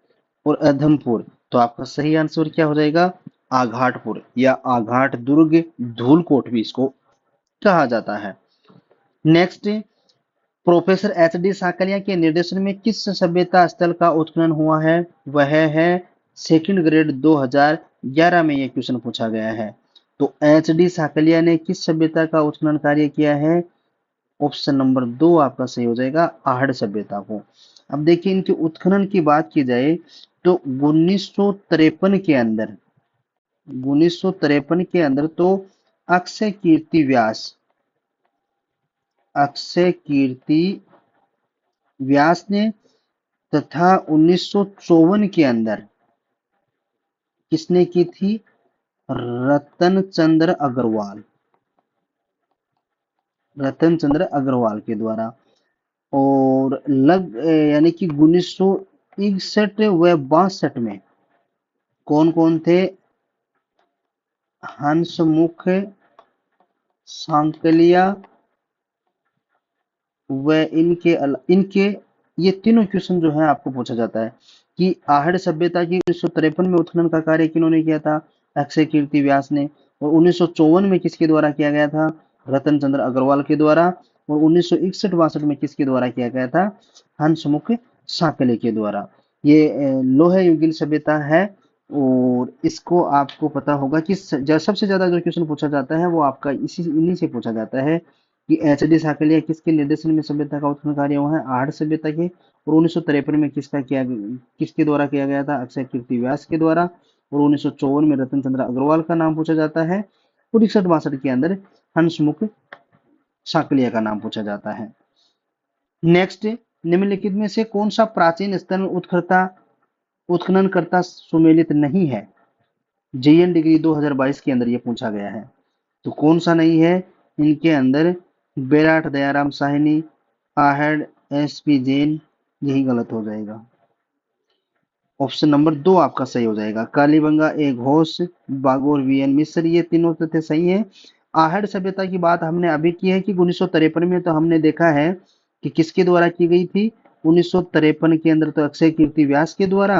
और अधमपुर। तो आपका सही आंसर क्या हो जाएगा? आघाटपुर या आघाट दुर्ग, धूलकोट भी इसको कहा जाता है। Next, professor H D Sankalia के निर्देशन में किस सभ्यता स्थल का उत्खनन हुआ है? वह है सेकंड ग्रेड 2011 में ये क्वेश्चन पूछा गया है। तो एच डी साकलिया ने किस सभ्यता का उत्खनन कार्य किया है? ऑप्शन नंबर 2 आपका सही हो जाएगा, आहड़ सभ्यता को। अब देखिए इनके उत्खनन की बात की जाए तो 1953 के अंदर, 1953 के अंदर तो अक्षय कीर्ति व्यास, अक्षय कीर्ति व्यास ने, तथा 1954 के अंदर किसने की थी? रतन चंद्र अग्रवाल, रतन चंद्र अग्रवाल के द्वारा। और यानी कि 1961 व 62 में कौन कौन थे? हंसमुख सांकलिया व इनके ये तीनों क्वेश्चन जो है आपको पूछा जाता है कि आहड़ सभ्यता की 1953 में उत्खनन का कार्य किन्होंने किया था? अक्षय कीर्ति व्यास ने। और 1954 में किसके द्वारा किया गया था? रतन चंद्र अग्रवाल के द्वारा। और 1961-62 में किसके द्वारा किया गया था? हंसमुख सांकले के द्वारा। ये लोह युगीन सभ्यता है। और इसको आपको पता होगा कि सबसे ज्यादा जो क्वेश्चन पूछा जाता है वो आपका इन्हीं से पूछा जाता है कि एच डी साकलिया किसके निर्देशन में सभ्यता का उत्खनन कार्य हुआ है? आहड़ सभ्यता के। और 1953 में किसके द्वारा किया गया था? अक्षय कीर्ति व्यास के द्वारा। और 1954 में रतन चंद्र अग्रवाल का नाम पूछा जाता है। और 61-62 के अंदर हंसमुख साकलिया का नाम पूछा जाता है। नेक्स्ट, निम्नलिखित में से कौन सा प्राचीन स्तन उत्खनता उत्खननकर्ता सुमेलित नहीं है। जेएन डिग्री 2022 के अंदर ये पूछा गया है। तो कौन सा नहीं है इनके अंदर? बेराट दयाराम साहनी, आहेड एसपी जैन, यही गलत हो जाएगा। ऑप्शन नंबर 2 आपका सही हो जाएगा। कालीबंगा ए घोष, बागोर वीएन मिश्र, ये तीनों तथ्य सही है। आहड़ सभ्यता की बात हमने अभी की है कि 1953 में तो हमने देखा है कि किसके द्वारा की गई थी। 1953 के अंदर तो अक्षय कीर्ति व्यास के द्वारा,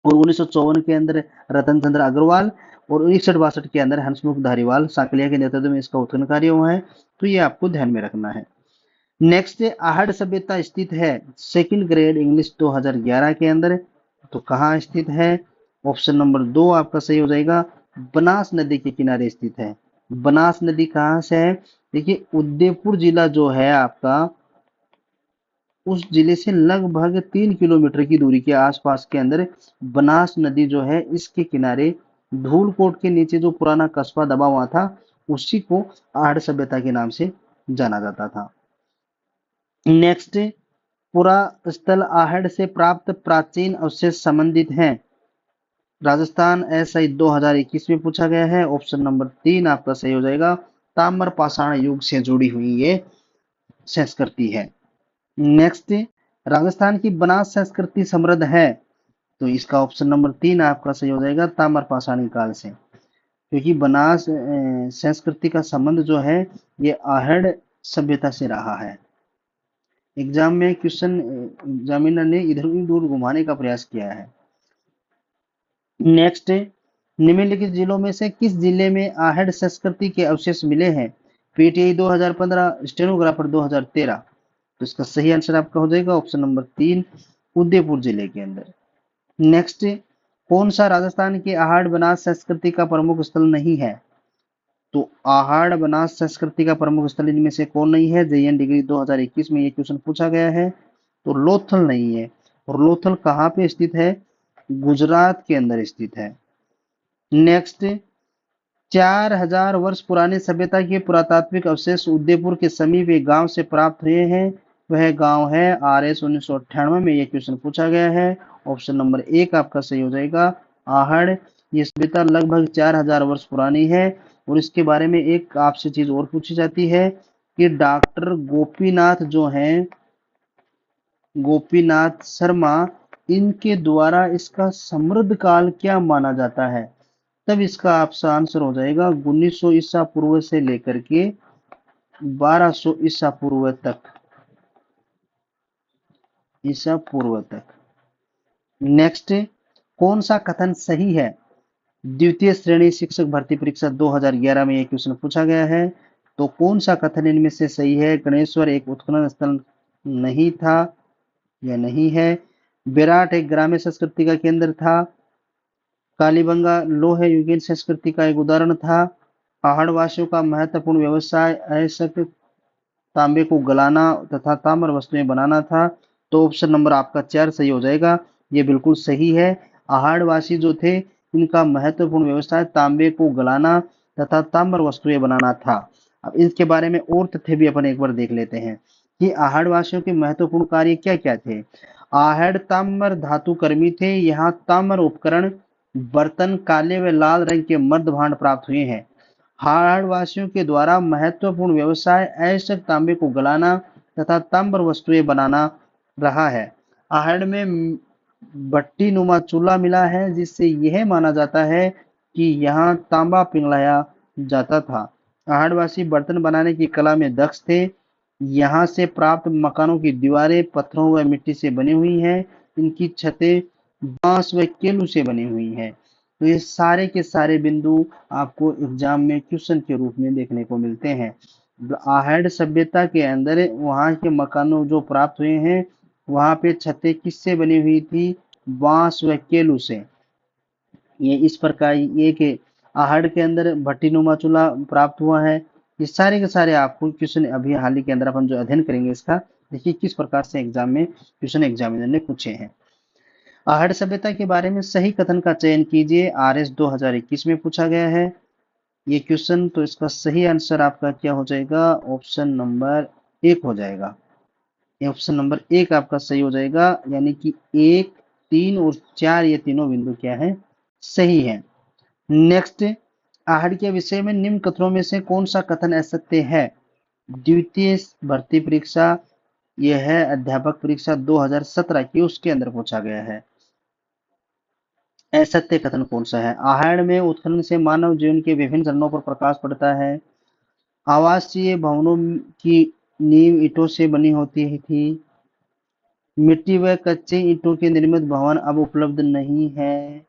और 1954 के अंदर रतन चंद्र अग्रवाल, और 61-62 के अंदर हंसमुख धारीवाल साकलिया के नेतृत्व में इसका उत्खनन कार्य हुआ है। तो ये आपको ध्यान में रखना है। नेक्स्ट, आहड़ सभ्यता स्थित है सेकंड ग्रेड इंग्लिश 2011 के अंदर। तो कहाँ स्थित है? ऑप्शन नंबर 2 आपका सही हो जाएगा। बनास नदी के किनारे स्थित है। बनास नदी कहाँ से है? देखिए, उदयपुर जिला जो है आपका, उस जिले से लगभग 3 किलोमीटर की दूरी के आसपास के अंदर बनास नदी जो है, इसके किनारे धूलकोट के नीचे जो पुराना कस्बा दबा हुआ था, उसी को आहड़ सभ्यता के नाम से जाना जाता था। नेक्स्ट, पुरास्थल आहड़ से प्राप्त प्राचीन अवशेष संबंधित हैं। राजस्थान एसआई 2021 में पूछा गया है। ऑप्शन नंबर 3 आपका सही हो जाएगा। ताम्र पाषाण युग से जुड़ी हुई ये संस्कृति है। नेक्स्ट, राजस्थान की बनास संस्कृति समृद्ध है। तो इसका ऑप्शन नंबर 3 आपका सही हो जाएगा, ताम्र पाषाणी काल से, क्योंकि बनास संस्कृति का संबंध जो है ये आहड़ सभ्यता से रहा है। एग्जाम में क्वेश्चन एग्जामिनर ने इधर उधर घुमाने का प्रयास किया है। नेक्स्ट, निम्नलिखित जिलों में से किस जिले में आहड़ संस्कृति के अवशेष मिले हैं? PTI 2015, stenographer 2013। तो इसका सही आंसर आपका हो जाएगा ऑप्शन नंबर 3, उदयपुर जिले के अंदर। नेक्स्ट, कौन सा राजस्थान की आहड़ बनास संस्कृति का प्रमुख स्थल नहीं है? तो आहड़ बनास संस्कृति का प्रमुख स्थल इनमें से कौन नहीं है? जेएन डिग्री 2021 में ये क्वेश्चन पूछा गया है। तो लोथल नहीं है। और लोथल कहाँ पे स्थित है? गुजरात के अंदर स्थित है। नेक्स्ट, 4000 वर्ष पुरानी सभ्यता के पुरातात्विक अवशेष उदयपुर के समीप एक गांव से प्राप्त हुए हैं। वह गांव है आरएस। 1998 में यह क्वेश्चन पूछा गया है। ऑप्शन नंबर 1 आपका सही हो जाएगा, आहड़। ये सभ्यता लगभग 4000 वर्ष पुरानी है। और इसके बारे में एक आपसे चीज और पूछी जाती है कि डॉक्टर गोपीनाथ जो हैं, गोपीनाथ शर्मा, इनके द्वारा इसका समृद्ध काल क्या माना जाता है? तब इसका आपका आंसर हो जाएगा 1900 ईसा पूर्व से लेकर के 1200 ईसा पूर्व तक। ईसा पूर्व तक। नेक्स्ट, कौन सा कथन सही है? द्वितीय श्रेणी शिक्षक भर्ती परीक्षा 2011 में यह क्वेश्चन पूछा गया है। तो कौन सा कथन इनमें से सही है? गणेश्वर एक उत्खनन स्थल नहीं था या नहीं है? विराट एक ग्राम्य संस्कृति का केंद्र था। कालीबंगा लोहे युगीन संस्कृति का एक उदाहरण था। पहाड़वासियों का महत्वपूर्ण व्यवसाय अयस्क तांबे को गलाना तथा ताम्र वस्तुएं बनाना था। तो ऑप्शन नंबर आपका 4 सही हो जाएगा। ये बिल्कुल सही है। पहाड़वासी जो थे, इनका महत्वपूर्ण व्यवसाय तांबे को गलाना तथा ताम्र वस्तुएं बनाना था। अब इसके बारे में और तथ्य भी अपन एक बार देख लेते हैं कि आहड़वासियों के महत्वपूर्ण कार्य क्या क्या थे। आहड़ ताम्र धातु कर्मी थे। यहाँ ताम्र उपकरण, बर्तन, काले व लाल रंग के मर्द भांड प्राप्त हुए हैं। आहड़वासियों के द्वारा महत्वपूर्ण व्यवसाय अयस्क तांबे को गलाना तथा ताम्र वस्तुएं बनाना रहा है। आहड़ में भट्टी नुमा चूल्हा मिला है, जिससे यह माना जाता है कि यहाँ तांबा पिघलाया जाता था। आहड़वासी बर्तन बनाने की कला में दक्ष थे। यहाँ से प्राप्त मकानों की दीवारें पत्थरों व मिट्टी से बनी हुई हैं। इनकी छतें बांस व केलू से बनी हुई हैं। तो ये सारे के सारे बिंदु आपको एग्जाम में क्वेश्चन के रूप में देखने को मिलते हैं। आहड़ सभ्यता के अंदर वहाँ के मकानों जो प्राप्त हुए हैं, वहाँ पे छतें किससे बनी हुई थी? बांस व केलू से। ये इस प्रकार ये कि आहड़ के अंदर भट्टीनुमा चूल्हा प्राप्त हुआ है। ये सारे के सारे आपको क्वेश्चन अभी हाल ही के अंदर अपन जो अध्ययन करेंगे इसका, देखिए किस प्रकार से एग्जाम में क्वेश्चन एग्जामिनर ने पूछे हैं। आहड़ सभ्यता के बारे में सही कथन का चयन कीजिए। आरएस 2021 में पूछा गया है ये क्वेश्चन। तो इसका सही आंसर आपका क्या हो जाएगा? ऑप्शन नंबर 1 हो जाएगा। ऑप्शन नंबर 1 आपका सही हो जाएगा, यानी कि 1 3 और 4 ये तीनों बिंदु क्या है, सही है। नेक्स्ट, आहड़ के विषय में निम्न कथनों में से कौन सा कथन असत्य है? द्वितीय भर्ती परीक्षा, यह है अध्यापक परीक्षा 2017 की, उसके अंदर पूछा गया है। असत्य कथन कौन सा है? आहड़ में उत्खनन से मानव जीवन के विभिन्न चरणों पर प्रकाश पड़ता है। आवासीय भवनों की नींव ईंटों से बनी होती थी। मिट्टी व कच्चे ईंटों के निर्मित भवन अब उपलब्ध नहीं है।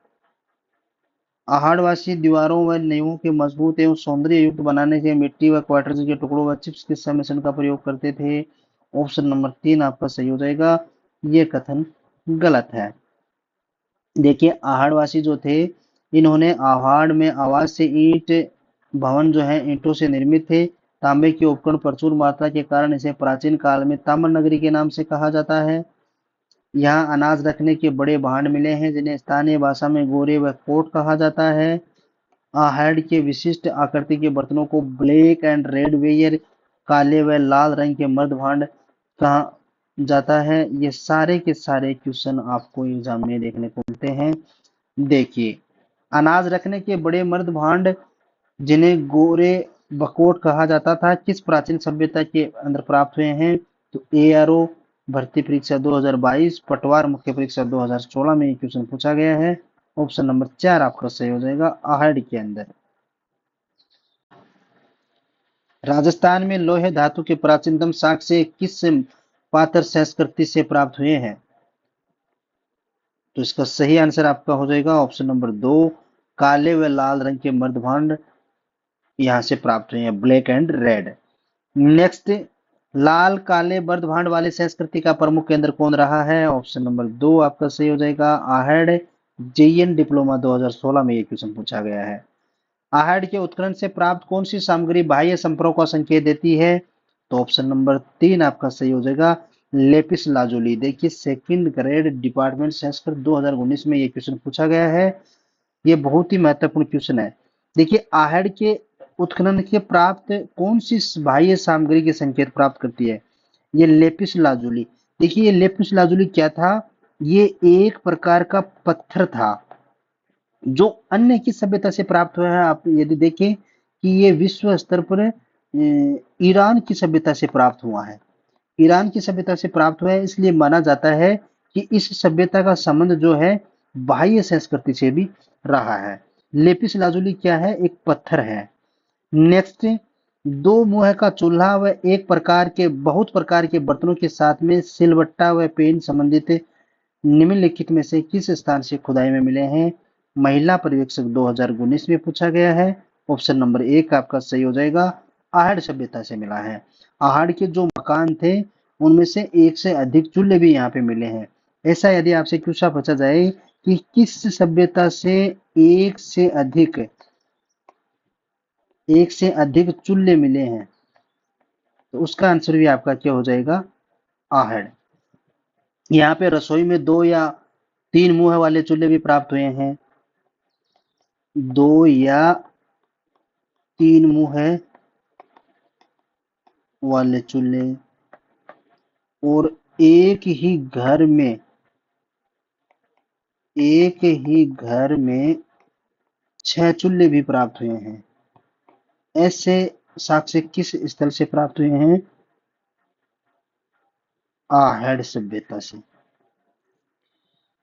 आहड़वासी दीवारों व नींवों के मजबूत एवं सौंदर्य युक्त बनाने के मिट्टी व क्वार्टज के टुकड़ों व चिप्स के सम्मिश्रण का प्रयोग करते थे। ऑप्शन नंबर 3 आपका सही हो जाएगा। ये कथन गलत है। देखिए, आहड़वासी जो थे, इन्होंने आहड़ में आवाज से ईंट भवन जो है ईंटों से निर्मित थे। तांबे के उपकरण प्रचुर मात्रा के कारण इसे प्राचीन काल में ताम्र नगरी के नाम से कहा जाता है। यहाँ अनाज रखने के बड़े भांड मिले हैं जिन्हें स्थानीय भाषा में गोरे व कोट कहा जाता है। आहड़ के विशिष्ट आकृति के बर्तनों को ब्लैक एंड रेड वेयर, काले व लाल रंग के मर्द भांड कहा जाता है। ये सारे के सारे क्वेश्चन आपको एग्जाम में देखने को मिलते हैं। देखिए, अनाज रखने के बड़े मर्द भांड जिन्हें गोरे बकोट कहा जाता था, किस प्राचीन सभ्यता के अंदर प्राप्त हुए हैं? तो एआरओ भर्ती परीक्षा 2022, पटवार मुख्य परीक्षा 2016 में ये क्वेश्चन पूछा गया है। ऑप्शन नंबर 4 आपका सही हो जाएगा, आहड़ के अंदर। राजस्थान में लोहे धातु के प्राचीनतम साक्ष्य किस पात्र संस्कृति से प्राप्त हुए हैं? तो इसका सही आंसर आपका हो जाएगा ऑप्शन नंबर 2, काले व लाल रंग के मर्दभांड यहां से प्राप्त हुए हैं, ब्लैक एंड रेड। नेक्स्ट, लाल काले मर्दभांड वाली संस्कृति का प्रमुख केंद्र कौन रहा है? ऑप्शन नंबर 2 आपका सही हो जाएगा, आहड़। जेईएन डिप्लोमा 2016 में ये क्वेश्चन पूछा गया है। आहड़ के उत्खनन से प्राप्त कौन सी सामग्री बाह्य संपर्क का संकेत देती है? तो ऑप्शन नंबर 3 आपका सही हो जाएगा, लेपिस लाजुली। देखिए, सेकंड ग्रेड डिपार्टमेंट संस्कृत 2019 में ये क्वेश्चन पूछा गया है। ये बहुत ही महत्वपूर्ण क्वेश्चन है। देखिए, आहड़ के उत्खनन के प्राप्त कौन सी बाह्य सामग्री के संकेत प्राप्त करती है? ये लेपिस लाजुली। देखिए, ये लेपिस लाजुली क्या था? ये एक प्रकार का पत्थर था जो अन्य की सभ्यता से प्राप्त हुआ है। आप यदि देखें कि ये विश्व स्तर पर ईरान की सभ्यता से प्राप्त हुआ है। ईरान की सभ्यता से प्राप्त हुआ है, इसलिए माना जाता है कि इस सभ्यता का संबंध जो है बाह्य संस्कृति से भी रहा है। लेपिस लाजुली क्या है? एक पत्थर है। नेक्स्ट, दो मुंह का चूल्हा व एक प्रकार के बहुत प्रकार के बर्तनों के साथ में सिलवट्टा व पेन संबंधित निम्नलिखित में से किस स्थान से खुदाई में मिले हैं? महिला पर्यवेक्षक 2019 में पूछा गया है। ऑप्शन नंबर 1 आपका सही हो जाएगा, आहड़ सभ्यता से मिला है। आहड़ के जो मकान थे उनमें से एक से अधिक चूल्हे भी यहाँ पे मिले हैं। ऐसा यदि आपसे क्वेश्चन पूछा जाए कि किस सभ्यता से एक से अधिक चूल्हे मिले हैं, तो उसका आंसर भी आपका क्या हो जाएगा? आहड़। यहाँ पे रसोई में 2 या 3 मुंह वाले चूल्हे भी प्राप्त हुए हैं। 2 या 3 मुंह वाले चूल्हे, और एक ही घर में 6 चूल्हे भी प्राप्त हुए हैं। ऐसे साक्ष्य किस स्थल से प्राप्त हुए हैं? आहड़ सभ्यता से।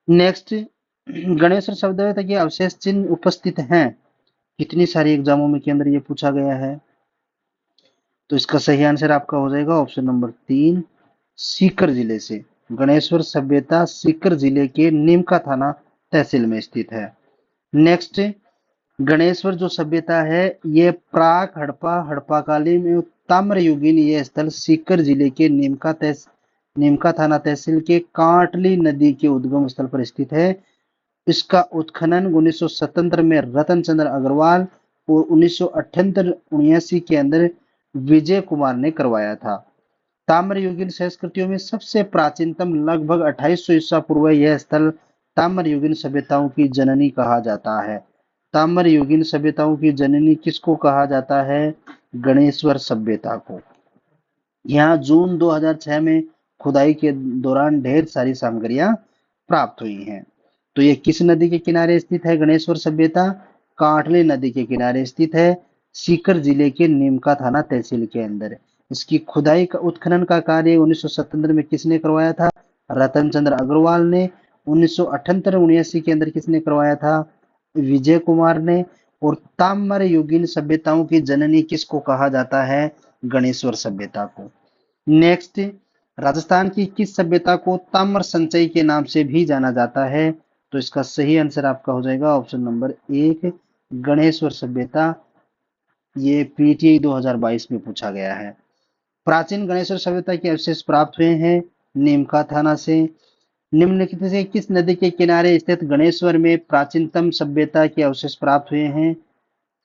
नेक्स्ट, गणेश्वर शब्द के अवशेष चिन्ह उपस्थित हैं। कितनी सारी एग्जामों में के अंदर ये पूछा गया है। तो इसका सही आंसर आपका हो जाएगा ऑप्शन नंबर 3, सीकर जिले से। गणेश्वर सभ्यता सीकर जिले के नीमका थाना तहसील में स्थित है। नेक्स्ट, गणेश्वर जो सभ्यता है ये प्राक हड़प्पा हड़प्पाकालीन में ताम्रयुगीन ये स्थल सीकर जिले के नीमका थाना तहसील के कांटली नदी के उद्गम स्थल पर स्थित है। इसका उत्खनन 1977 में रतन चंद्र अग्रवाल और 1978-79 के अंदर विजय कुमार ने करवाया था। ताम्रयुगीन संस्कृतियों में सबसे प्राचीनतम लगभग 2800 ईसा पूर्व यह स्थल ताम्रयुगीन सभ्यताओं की जननी कहा जाता है। ताम्रयुगीन सभ्यताओं की जननी किसको कहा जाता है? गणेश्वर सभ्यता को। यहाँ जून 2006 में खुदाई के दौरान ढेर सारी सामग्रियां प्राप्त हुई हैं। तो ये किस नदी के किनारे स्थित है गणेश्वर सभ्यता? कांठली नदी के किनारे स्थित है, सीकर जिले के नीमका थाना तहसील के अंदर। इसकी खुदाई का उत्खनन का कार्य 1977 में किसने करवाया था? रतन चंद्र अग्रवाल ने। 1978-79 के अंदर किसने करवाया था? विजय कुमार ने। और ताम्र युगीन सभ्यताओं की जननी किसको कहा जाता है? गणेश्वर सभ्यता को। नेक्स्ट, राजस्थान की किस सभ्यता को ताम्र संचय के नाम से भी जाना जाता है? तो इसका सही आंसर आपका हो जाएगा ऑप्शन नंबर 1, गणेश्वर सभ्यता। ये पीटीआई 2022 में पूछा गया है। प्राचीन गणेश्वर सभ्यता के अवशेष प्राप्त हुए हैं नीमका थाना से। निम्नलिखित में से किस नदी के किनारे स्थित गणेश्वर में प्राचीनतम सभ्यता के अवशेष प्राप्त हुए हैं?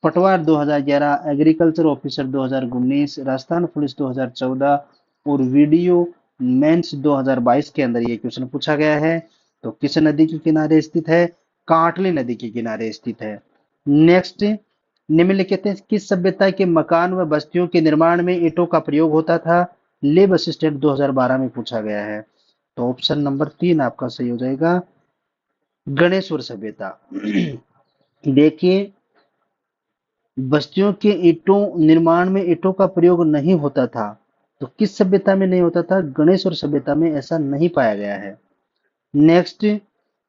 पटवार 2011, एग्रीकल्चर ऑफिसर 2019, राजस्थान पुलिस 2014 और वीडियो मेंस 2022 के अंदर ये क्वेश्चन पूछा गया है। तो किस नदी के किनारे स्थित है? कांटली नदी के किनारे स्थित है। नेक्स्ट, निम्नलिखित में किस सभ्यता के मकान व बस्तियों के निर्माण में ईंटों का प्रयोग होता था? लेब असिस्टेंट 2012 में पूछा गया है। तो ऑप्शन नंबर 3 आपका सही हो जाएगा, गणेश्वर सभ्यता। देखिए, बस्तियों के ईंटों निर्माण में ईंटों का प्रयोग नहीं होता था। तो किस सभ्यता में नहीं होता था? गणेश्वर सभ्यता में ऐसा नहीं पाया गया है। नेक्स्ट,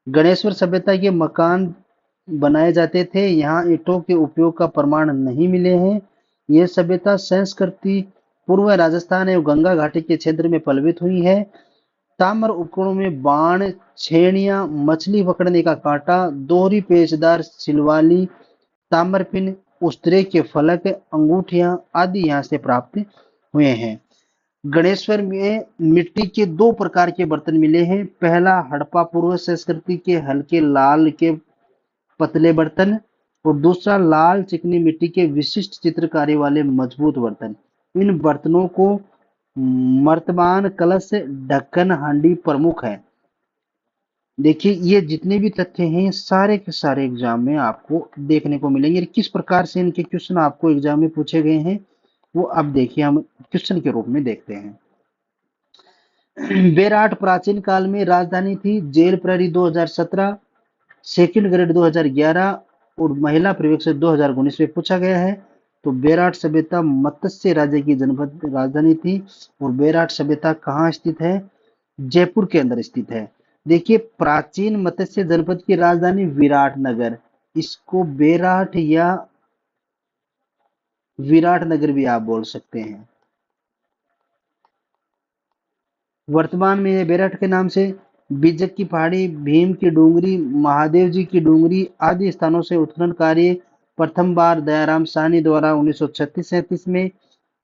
गणेश्वर सभ्यता के मकान बनाए जाते थे, यहाँ ईंटों के उपयोग का प्रमाण नहीं मिले हैं। यह सभ्यता संस्कृति पूर्व राजस्थान एवं गंगा घाटी के क्षेत्र में पल्वित हुई है। ताम्र उपकरणों में बाण, छेड़ियां, मछली पकड़ने का कांटा, दोहरी पेचदार सिलवाली, ताम्रपिन, उस्तरे के फलक, अंगूठियां आदि यहाँ से प्राप्त हुए हैं। गणेश्वर में मिट्टी के दो प्रकार के बर्तन मिले हैं। पहला, हड़प्पा पूर्व संस्कृति के हल्के लाल के पतले बर्तन, और दूसरा लाल चिकनी मिट्टी के विशिष्ट चित्रकारी वाले मजबूत बर्तन। इन बर्तनों को मर्तमान, कलश, ढक्कन, हांडी प्रमुख है। देखिए, ये जितने भी तथ्य हैं ये सारे के सारे एग्जाम में आपको देखने को मिलेंगे। किस प्रकार से इनके क्वेश्चन आपको एग्जाम में पूछे गए हैं वो अब देखिए हम क्वेश्चन के रूप में देखते हैं। बेराट प्राचीन काल में राजधानी थी। जेल प्रहरी 2017, सेकंड ग्रेड 2011 और महिला पर्यवेक्षक 2019 में पूछा गया है। तो बेराट सभ्यता मत्स्य राज्य की जनपद राजधानी थी। और बेराट सभ्यता कहाँ स्थित है? जयपुर के अंदर स्थित है। देखिए, प्राचीन मत्स्य जनपद की राजधानी विराटनगर, इसको बेराट या विराटनगर भी आप बोल सकते हैं। वर्तमान में ये बेरठ के नाम से बीजक की पहाड़ी, भीम की डूंगरी, महादेव जी की डूंगरी आदि स्थानों से उत्खनन कार्य प्रथम बार दयाराम साहनी द्वारा 1936-37 में,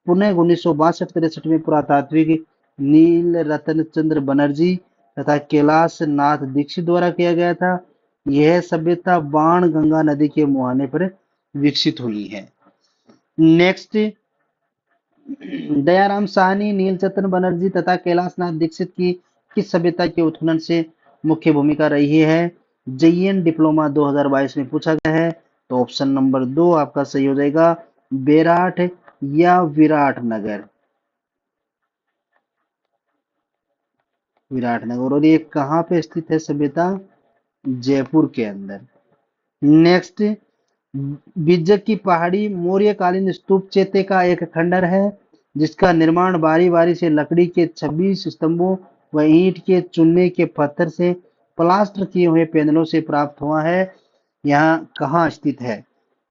पुनः 1962-63 में पुरातात्विक नील रतन चंद्र बनर्जी तथा कैलाश नाथ दीक्षित द्वारा किया गया था। यह सभ्यता बाण गंगा नदी के मुहाने पर विकसित हुई है। नेक्स्ट, दयाराम साहनी, नीलचंद्र बनर्जी तथा कैलाशनाथ दीक्षित की किस सभ्यता के उत्खनन से मुख्य भूमिका रही है? जेईएन डिप्लोमा 2022 में पूछा गया है। तो ऑप्शन नंबर 2 आपका सही हो जाएगा, बेराट या विराटनगर। विराटनगर। और ये कहाँ पे स्थित है सभ्यता? जयपुर के अंदर। नेक्स्ट, बिज्जक की पहाड़ी मौर्यकालीन स्तूप चेते का एक खंडर है जिसका निर्माण बारी बारी से लकड़ी के 26 स्तंभों व ईंट के चूने के पत्थर से प्लास्टर किए हुए पैनलों से प्राप्त हुआ है। यहाँ कहाँ स्थित है?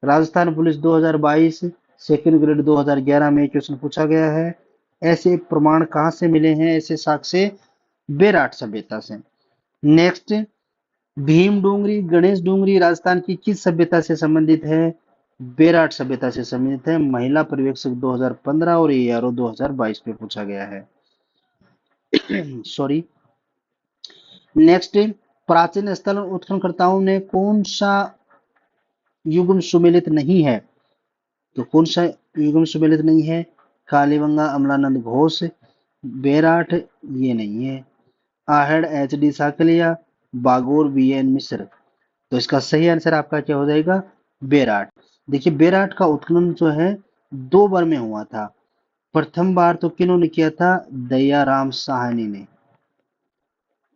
राजस्थान पुलिस 2022 सेकंड ग्रेड 2011 में क्वेश्चन पूछा गया है। ऐसे प्रमाण कहाँ से मिले हैं? ऐसे साक्ष्य बेराट सभ्यता से। नेक्स्ट, भीम डोंगरी, गणेश डोंगरी राजस्थान की किस सभ्यता से संबंधित है? बेराट सभ्यता से संबंधित है। महिला पर्यवेक्षक 2015 और एआरओ 2022 में पूछा गया है। सॉरी। नेक्स्ट, प्राचीन स्थल उत्खननकर्ताओं ने कौन सा युग्म सुमेलित नहीं है? तो कौन सा युग्म सुमेलित नहीं है? कालीबंगा अमलानंद घोष, बेराट ये नहीं है, Ahar H D Sankalia, Bagor B N Mishra. तो इसका सही आंसर आपका क्या हो जाएगा? बेराट। देखिए, बेराट का उत्खनन जो है 2 बार में हुआ था। प्रथम बार तो किन्होंने किया था? दयाराम साहनी ने।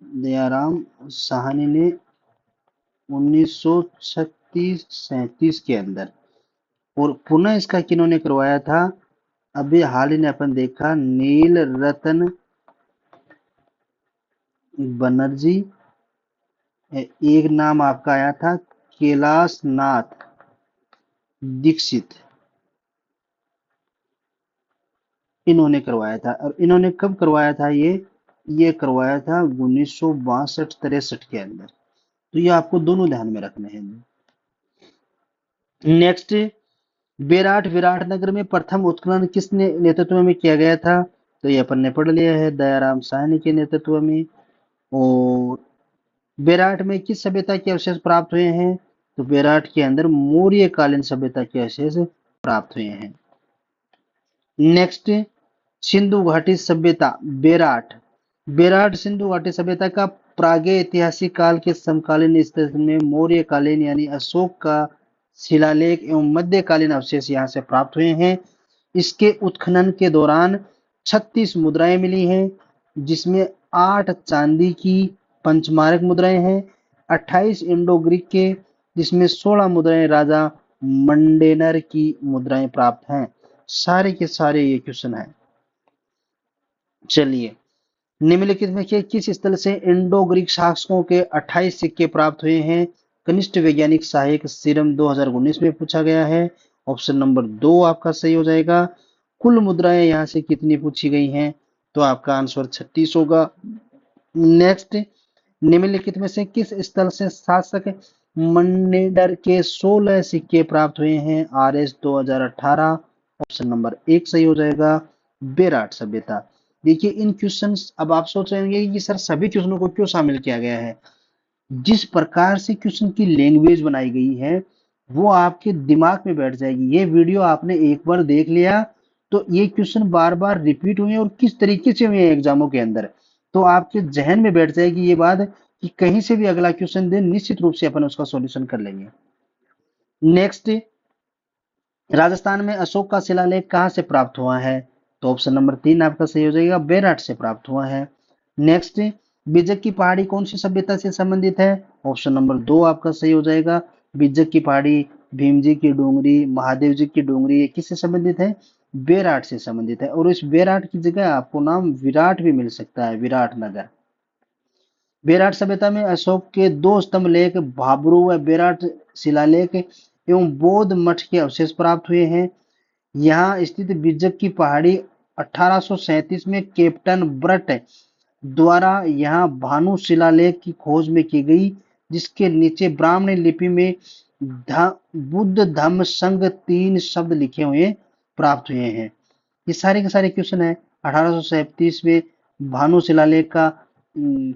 दयाराम साहनी ने 1936-37 के अंदर। और पुनः इसका किन्होंने करवाया था? अभी हाल ही में अपन देखा, नील रतन बनर्जी। एक नाम आपका आया था कैलाश नाथ दीक्षित, इन्होंने करवाया था। और इन्होंने कब करवाया था? ये करवाया था 1962-63 के अंदर। तो ये आपको दोनों ध्यान में रखने हैं। नेक्स्ट, विराटनगर में प्रथम उत्खनन किस नेतृत्व में किया गया था? तो ये अपन ने पढ़ लिया है, दयाराम साहनी के नेतृत्व में। और बेराट में किस सभ्यता के अवशेष प्राप्त हुए हैं? तो बेराट के अंदर मौर्य कालीन सभ्यता के अवशेष प्राप्त हुए हैं। नेक्स्ट, सिंधु घाटी सभ्यता बेराट। बेराट सिंधु घाटी सभ्यता का प्रागैतिहासिक काल के समकालीन स्थिति में मौर्य कालीन यानी अशोक का शिलालेख एवं मध्यकालीन अवशेष यहाँ से प्राप्त हुए हैं। इसके उत्खनन के दौरान 36 मुद्राएं मिली हैं, जिसमें 8 चांदी की पंचमारक मुद्राएं हैं, 28 इंडो ग्रीक के, जिसमें 16 मुद्राएं राजा मंडेनर की मुद्राएं प्राप्त हैं। सारे के सारे ये क्वेश्चन है। चलिए, निम्नलिखित में से किस स्थल से इंडो ग्रीक शासकों के 28 सिक्के प्राप्त हुए हैं? कनिष्ठ वैज्ञानिक सहायक सीरम 2019 में पूछा गया है। ऑप्शन नंबर 2 आपका सही हो जाएगा। कुल मुद्राएं यहाँ से कितनी पूछी गई हैं? तो आपका आंसर 36 होगा। नेक्स्ट, निम्नलिखित में से किस स्थल से शासक मंडेनर के 16 सिक्के प्राप्त हुए हैं? RS 2018। ऑप्शन नंबर 1 सही हो जाएगा, बेराट सभ्यता। देखिए, इन क्वेश्चंस, अब आप सोच रहे होंगे कि सर सभी क्वेश्चनों को क्यों शामिल किया गया है? जिस प्रकार से क्वेश्चन की लैंग्वेज बनाई गई है वो आपके दिमाग में बैठ जाएगी। ये वीडियो आपने एक बार देख लिया तो ये क्वेश्चन बार बार रिपीट हुए और किस तरीके से हुए एग्जामों के अंदर, तो आपके जहन में बैठ जाएगी ये बात कि कहीं से भी अगला क्वेश्चन दे निश्चित रूप से अपन उसका सॉल्यूशन कर लेंगे। नेक्स्ट, राजस्थान में अशोक का शिलालेख कहाँ से प्राप्त हुआ है? तो ऑप्शन नंबर 3 आपका सही हो जाएगा, बेराट से प्राप्त हुआ है। नेक्स्ट, बिजक की पहाड़ी कौन सी सभ्यता से संबंधित है? ऑप्शन नंबर 2 आपका सही हो जाएगा, बिजक की पहाड़ी, भीम जी की डोंगरी, महादेव जी की डोंगरी, ये किससे संबंधित है? बेराट से संबंधित है। और इस बेराट की जगह आपको नाम विराट भी मिल सकता है, विराट नगर। बेराट सभ्यता में अशोक के 2 स्तंभ लेख, भाब्रू व बेराट शिलालेख एवं बौद्ध मठ के अवशेष प्राप्त हुए हैं। यहाँ स्थित बिजक की पहाड़ी 1837 में कैप्टन ब्रट द्वारा यहाँ भानु शिलालेख की खोज में की गई, जिसके नीचे ब्राह्मणी लिपि में बुद्ध धम्म संघ 3 शब्द लिखे हुए प्राप्त हुए हैं। ये सारे के सारे क्वेश्चन है। 1837 में भानु शिलालेख का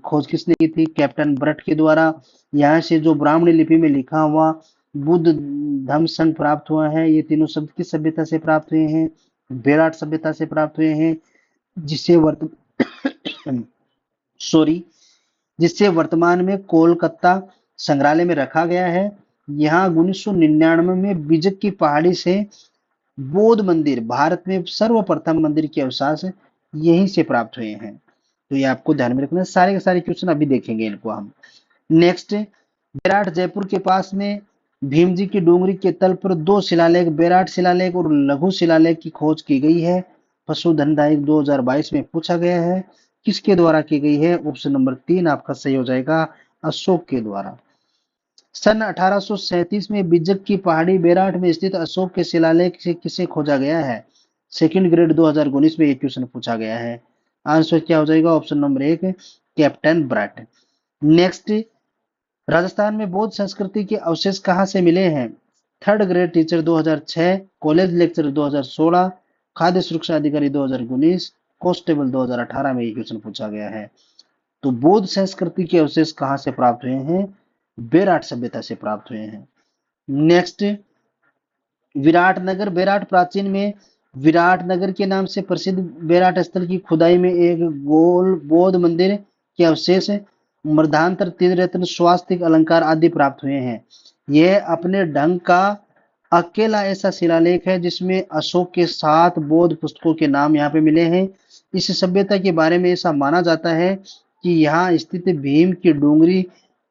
खोज किसने की थी? कैप्टन ब्रट के द्वारा। यहाँ से जो ब्राह्मणी लिपि में लिखा हुआ बुद्ध धम्म संघ प्राप्त हुआ है, ये तीनों शब्द किस सभ्यता से प्राप्त हुए हैं? बेराट सभ्यता से प्राप्त हुए हैं, जिसे जिससे वर्तमान में कोलकाता संग्रहालय में रखा गया है। यहाँ 1999 में बिजक की पहाड़ी से बौद्ध मंदिर, भारत में सर्वप्रथम मंदिर के अवशेष यहीं से प्राप्त हुए हैं। तो ये आपको ध्यान में रखना है। सारे के सारे क्वेश्चन अभी देखेंगे इनको हम। नेक्स्ट, बेराट जयपुर के पास में भीम जी की डोंगरी के तल पर 2 शिलालेख, बेराट शिलालेख और लघु शिलालेख की खोज की गई है। पशुधन दायिक 2022 में पूछा गया है, किसके द्वारा की गई है? ऑप्शन नंबर 3 आपका सही हो जाएगा, अशोक के द्वारा। सन 1837 में बिजक की पहाड़ी बेराट में स्थित अशोक के शिलालेख से किसे खोजा गया है? सेकंड ग्रेड 2019 में ये क्वेश्चन पूछा गया है। आंसर क्या हो जाएगा? Option number 1 captain brought. Next, Rajasthan में बौद्ध संस्कृति के अवशेष कहाँ से मिले हैं? Third grade teacher 2006, college lecture 2016, खाद्य सुरक्षा अधिकारी 2019, कांस्टेबल 2018 में ये क्वेश्चन पूछा गया है। तो बौद्ध संस्कृति के अवशेष कहाँ से प्राप्त हुए हैं? बेराट सभ्यता से प्राप्त हुए हैं। नेक्स्ट, विराटनगर, बेराट प्राचीन में विराटनगर के नाम से प्रसिद्ध बेराट स्थल की खुदाई में एक गोल बौद्ध मंदिर के अवशेष, मर्धांतर, तीन रत्न, स्वास्तिक, अलंकार आदि प्राप्त हुए हैं। यह अपने ढंग का अकेला ऐसा शिलालेख है जिसमें अशोक के 7 बौद्ध पुस्तकों के नाम यहाँ पे मिले हैं। इस सभ्यता के बारे में ऐसा माना जाता है कि यहाँ स्थित भीम की डूंगरी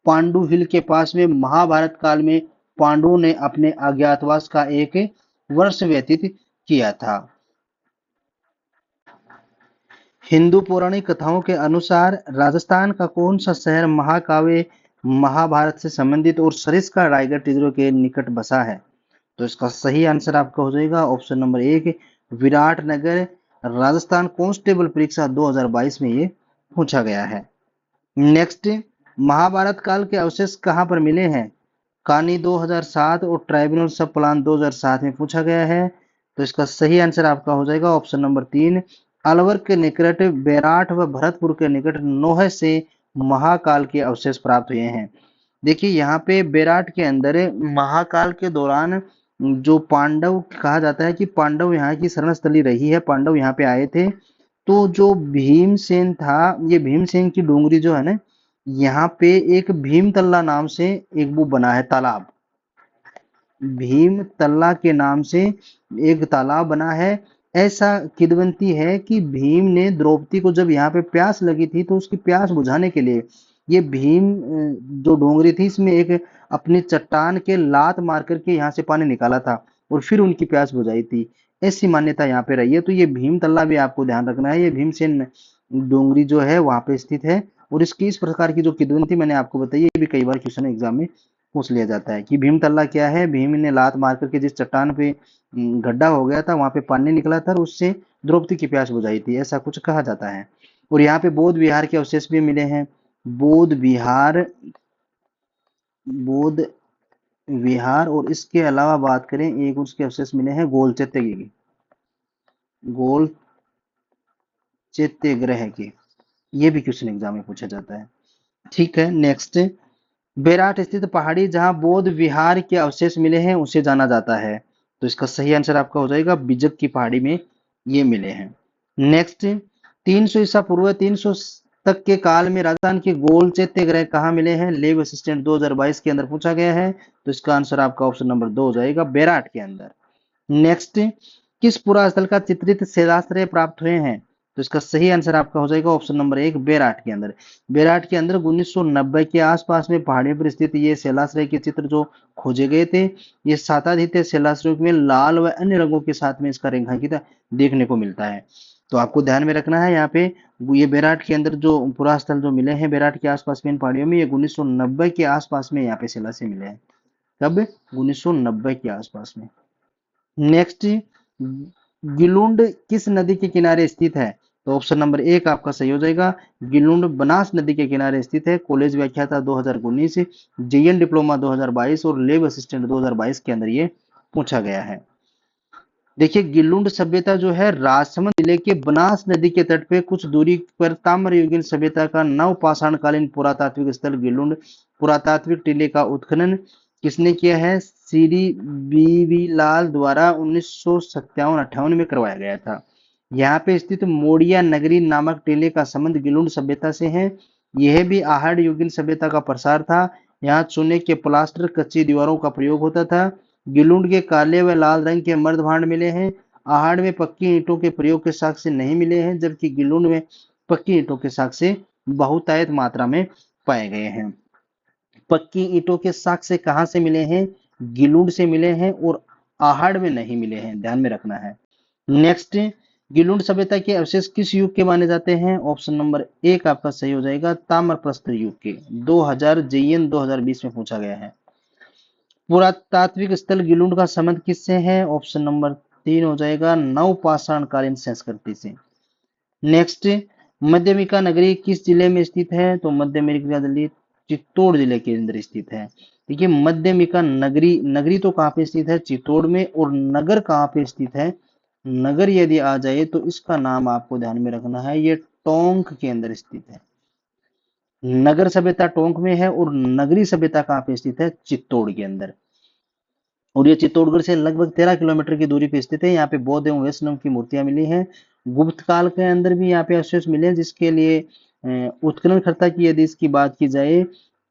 पांडु हिल के पास में महाभारत काल में पांडवों ने अपने अज्ञातवास का एक वर्ष व्यतीत किया था। हिंदू पौराणिक कथाओं के अनुसार राजस्थान का कौन सा शहर महाकाव्य महाभारत से संबंधित और सरिस्का रायगढ़ टिड्डों के निकट बसा है? तो इसका सही आंसर आपका हो जाएगा ऑप्शन नंबर एक, विराटनगर। राजस्थान कांस्टेबल परीक्षा 2022 में ये पूछा गया है। नेक्स्ट, महाभारत काल के अवशेष कहाँ पर मिले हैं? कानी 2007 और ट्राइब्यूनल सब प्लान 2007 में पूछा गया है। तो इसका सही आंसर आपका हो जाएगा ऑप्शन नंबर तीन, अलवर के निकट बैराठ व भरतपुर के निकट नोह से महाकाल के अवशेष प्राप्त हुए हैं। देखिए यहाँ पे बैराठ के अंदर महाकाल के दौरान जो पांडव कहा जाता है कि पांडव यहाँ की शरण स्थली रही है, पांडव यहाँ पे आए थे। तो जो भीमसेन था, ये भीमसेन की डोंगरी जो है ना, यहाँ पे एक भीमतल्ला नाम से एक वो बना है तालाब, भीमतल्ला के नाम से एक तालाब बना है। ऐसा किदवंती है कि भीम ने द्रौपदी को जब यहाँ पे प्यास लगी थी तो उसकी प्यास बुझाने के लिए ये भीम जो डोंगरी थी इसमें एक अपनी चट्टान के लात मार करके यहाँ से पानी निकाला था और फिर उनकी प्यास बुझाई थी। ऐसी मान्यता यहाँ पे रही है। तो ये भीमतल्ला भी आपको ध्यान रखना है, ये भीमसेन डोंगरी जो है वहां पे स्थित है। और इसकी इस प्रकार की जो किदवंती मैंने आपको बताई, ये भी कई बार क्वेश्चन एग्जाम में पूछ लिया जाता है कि भीमतल्ला क्या है। भीम ने लात मार करके जिस चट्टान पे गड्ढा हो गया था वहां पे पानी निकला था और उससे द्रौपदी की प्यास बुझाई थी, ऐसा कुछ कहा जाता है। और यहाँ पे बौद्ध विहार के अवशेष भी मिले हैं। बौद्ध विहार, बौद्ध विहार और इसके अलावा बात करें एक उसके अवशेष मिले हैं गोल चैत्य, गोल चैत्य के। ये भी क्वेश्चन एग्जाम में पूछा जाता है। ठीक है, नेक्स्ट, बैराठ स्थित पहाड़ी जहां बौद्ध विहार के अवशेष मिले हैं उसे जाना जाता है। तो इसका सही आंसर आपका हो जाएगा बिजक की पहाड़ी में ये मिले हैं। नेक्स्ट, 300 ईसा पूर्व 300 तक के काल में राजस्थान के गोल चैत्य ग्रह कहाँ मिले हैं? लेब असिस्टेंट 2022 के अंदर पूछा गया है। तो इसका आंसर आपका ऑप्शन नंबर 2 हो जाएगा, बैराठ के अंदर। नेक्स्ट, किस पुरास्थल का चित्रित शिलाश्रय प्राप्त हुए हैं? तो इसका सही आंसर आपका हो जाएगा ऑप्शन नंबर एक, बैराठ के अंदर। बैराठ के अंदर 1990 के आसपास में पहाड़ियों पर स्थित ये शिलाश्रय के चित्र जो खोजे गए थे, ये साताधीत्य शिलाश्रयों में लाल व अन्य रंगों के साथ में इसका रेखांकित देखने को मिलता है। तो आपको ध्यान में रखना है यहाँ पे, ये बैराठ के अंदर जो पुरास्थल जो मिले हैं बैराठ के आसपास में इन पहाड़ियों में, ये 1990 के आसपास में यहाँ पे शिलाश्रय मिले हैं। कब? 1990 के आसपास में। नेक्स्ट, गिलुंड किस नदी के किनारे स्थित है? तो ऑप्शन नंबर एक आपका सही हो जाएगा, गिलुंड बनास नदी के किनारे स्थित है। कॉलेज व्याख्याता 2019, जेएन डिप्लोमा 2022 और लेब असिस्टेंट 2022 के अंदर ये पूछा गया है। देखिए गिलुंड सभ्यता जो है राजसमंद जिले के बनास नदी के तट पे कुछ दूरी पर ताम्रयुगीन सभ्यता का नवपाषाण कालीन पुरातात्विक स्थल गिलुंड पुरातात्विक टीले का उत्खनन किसने किया है? श्री बीवी लाल द्वारा 1957-58 में करवाया गया था। यहाँ पे स्थित मोड़िया नगरी नामक टीले का संबंध गिलुंड सभ्यता से है। यह भी आहड़ युगीन सभ्यता का प्रसार था। यहाँ चूने के प्लास्टर कच्ची दीवारों का प्रयोग होता था। गिलुंड के काले व लाल रंग के मर्द भांड मिले हैं। आहड़ में पक्की ईंटों के प्रयोग के साक्ष्य नहीं मिले हैं, जबकि गिलुंड में पक्की ईंटों के साक्ष्य बहुतायत मात्रा में पाए गए हैं। पक्की ईंटों के साक्ष्य कहाँ से मिले हैं? गिलुंड से मिले हैं और आहड़ में नहीं मिले हैं, ध्यान में रखना है। नेक्स्ट, गिलुंड सभ्यता के अवशेष किस युग के माने जाते हैं? ऑप्शन नंबर एक आपका सही हो जाएगा, ताम्रप्रस्तर युग के। 2000 जेईएन 2020 में पूछा गया है। पुरातात्विक स्थल गिलुंड का संबंध किससे है? ऑप्शन नंबर 3 हो जाएगा, नवपाषाण कालीन संस्कृति से। नेक्स्ट, मध्यमिका नगरी किस जिले में स्थित है? तो मध्यमिका नगरी चित्तौड़ जिले के अंदर स्थित है। देखिए मध्यमिका नगरी, नगरी तो कहाँ पे स्थित है? चित्तौड़ में। और नगर कहाँ पे स्थित है? नगर यदि आ जाए तो इसका नाम आपको ध्यान में रखना है, ये टोंक के अंदर स्थित है। नगर सभ्यता टोंक में है और नगरी सभ्यता कहाँ पे स्थित है? चित्तौड़ के अंदर। और ये चित्तौड़गढ़ से लगभग 13 किलोमीटर की दूरी पे स्थित है। यहाँ पे बौद्ध एवं वैष्णव की मूर्तियां मिली हैं। गुप्त काल के अंदर भी यहाँ पे अवशेष मिले हैं, जिसके लिए उत्खननकर्ता की यदि इसकी बात की जाए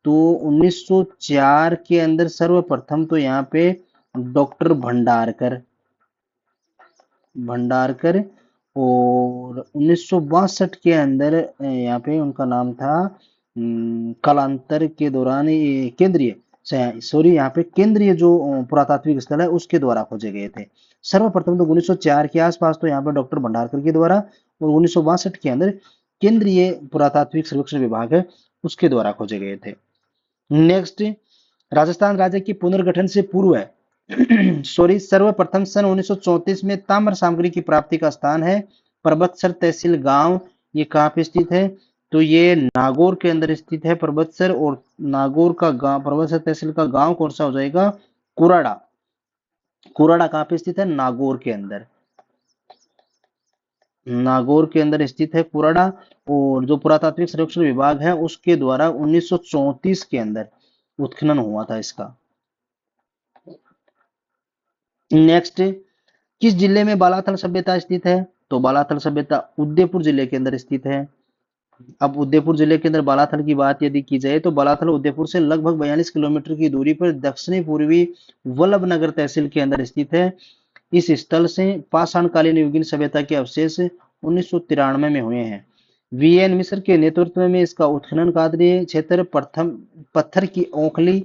तो 1904 के अंदर सर्वप्रथम तो यहाँ पे डॉक्टर भंडारकर और 1962 के अंदर यहाँ पे उनका नाम था कालांतर के दौरान ये केंद्रीय सॉरी यहाँ पे केंद्रीय जो पुरातात्विक स्थल है उसके द्वारा खोजे गए थे। सर्वप्रथम तो 1904 के आसपास तो यहाँ पे डॉक्टर भंडारकर के द्वारा, और 1962 के अंदर केंद्रीय पुरातात्विक सर्वेक्षण विभाग है उसके द्वारा खोजे गए थे। नेक्स्ट, राजस्थान राज्य के पुनर्गठन से पूर्व है सॉरी सर्वप्रथम सन 1934 में ताम्र सामग्री की प्राप्ति का स्थान है परबतसर तहसील गांव। ये कहाँ पे स्थित है? तो ये नागौर के अंदर स्थित है परबतसर, और नागौर का गांव, परबतसर तहसील का गांव कौन सा हो जाएगा? कुराड़ा। कुराड़ा कहाँ पे स्थित है? नागौर के अंदर, नागौर के अंदर स्थित है कुराड़ा। और जो पुरातात्विक सर्वेक्षण विभाग है उसके द्वारा 1934 के अंदर उत्खनन हुआ था इसका। नेक्स्ट, किस जिले में बालाथल सभ्यता स्थित है? तो बालाथल सभ्यता उदयपुर जिले के अंदर स्थित है। अब उदयपुर जिले के अंदर बालाथल की बात यदि की जाए तो बालाथल उदयपुर से लगभग 42 किलोमीटर की दूरी पर दक्षिणी पूर्वी वल्लभनगर तहसील के अंदर स्थित है। इस स्थल से पाषाणकालीन युगीन सभ्यता के अवशेष 1993 में हुए हैं। वीएन मिश्र के नेतृत्व में इसका उत्खनन कार्य क्षेत्र प्रथम पत्थर की औंखली,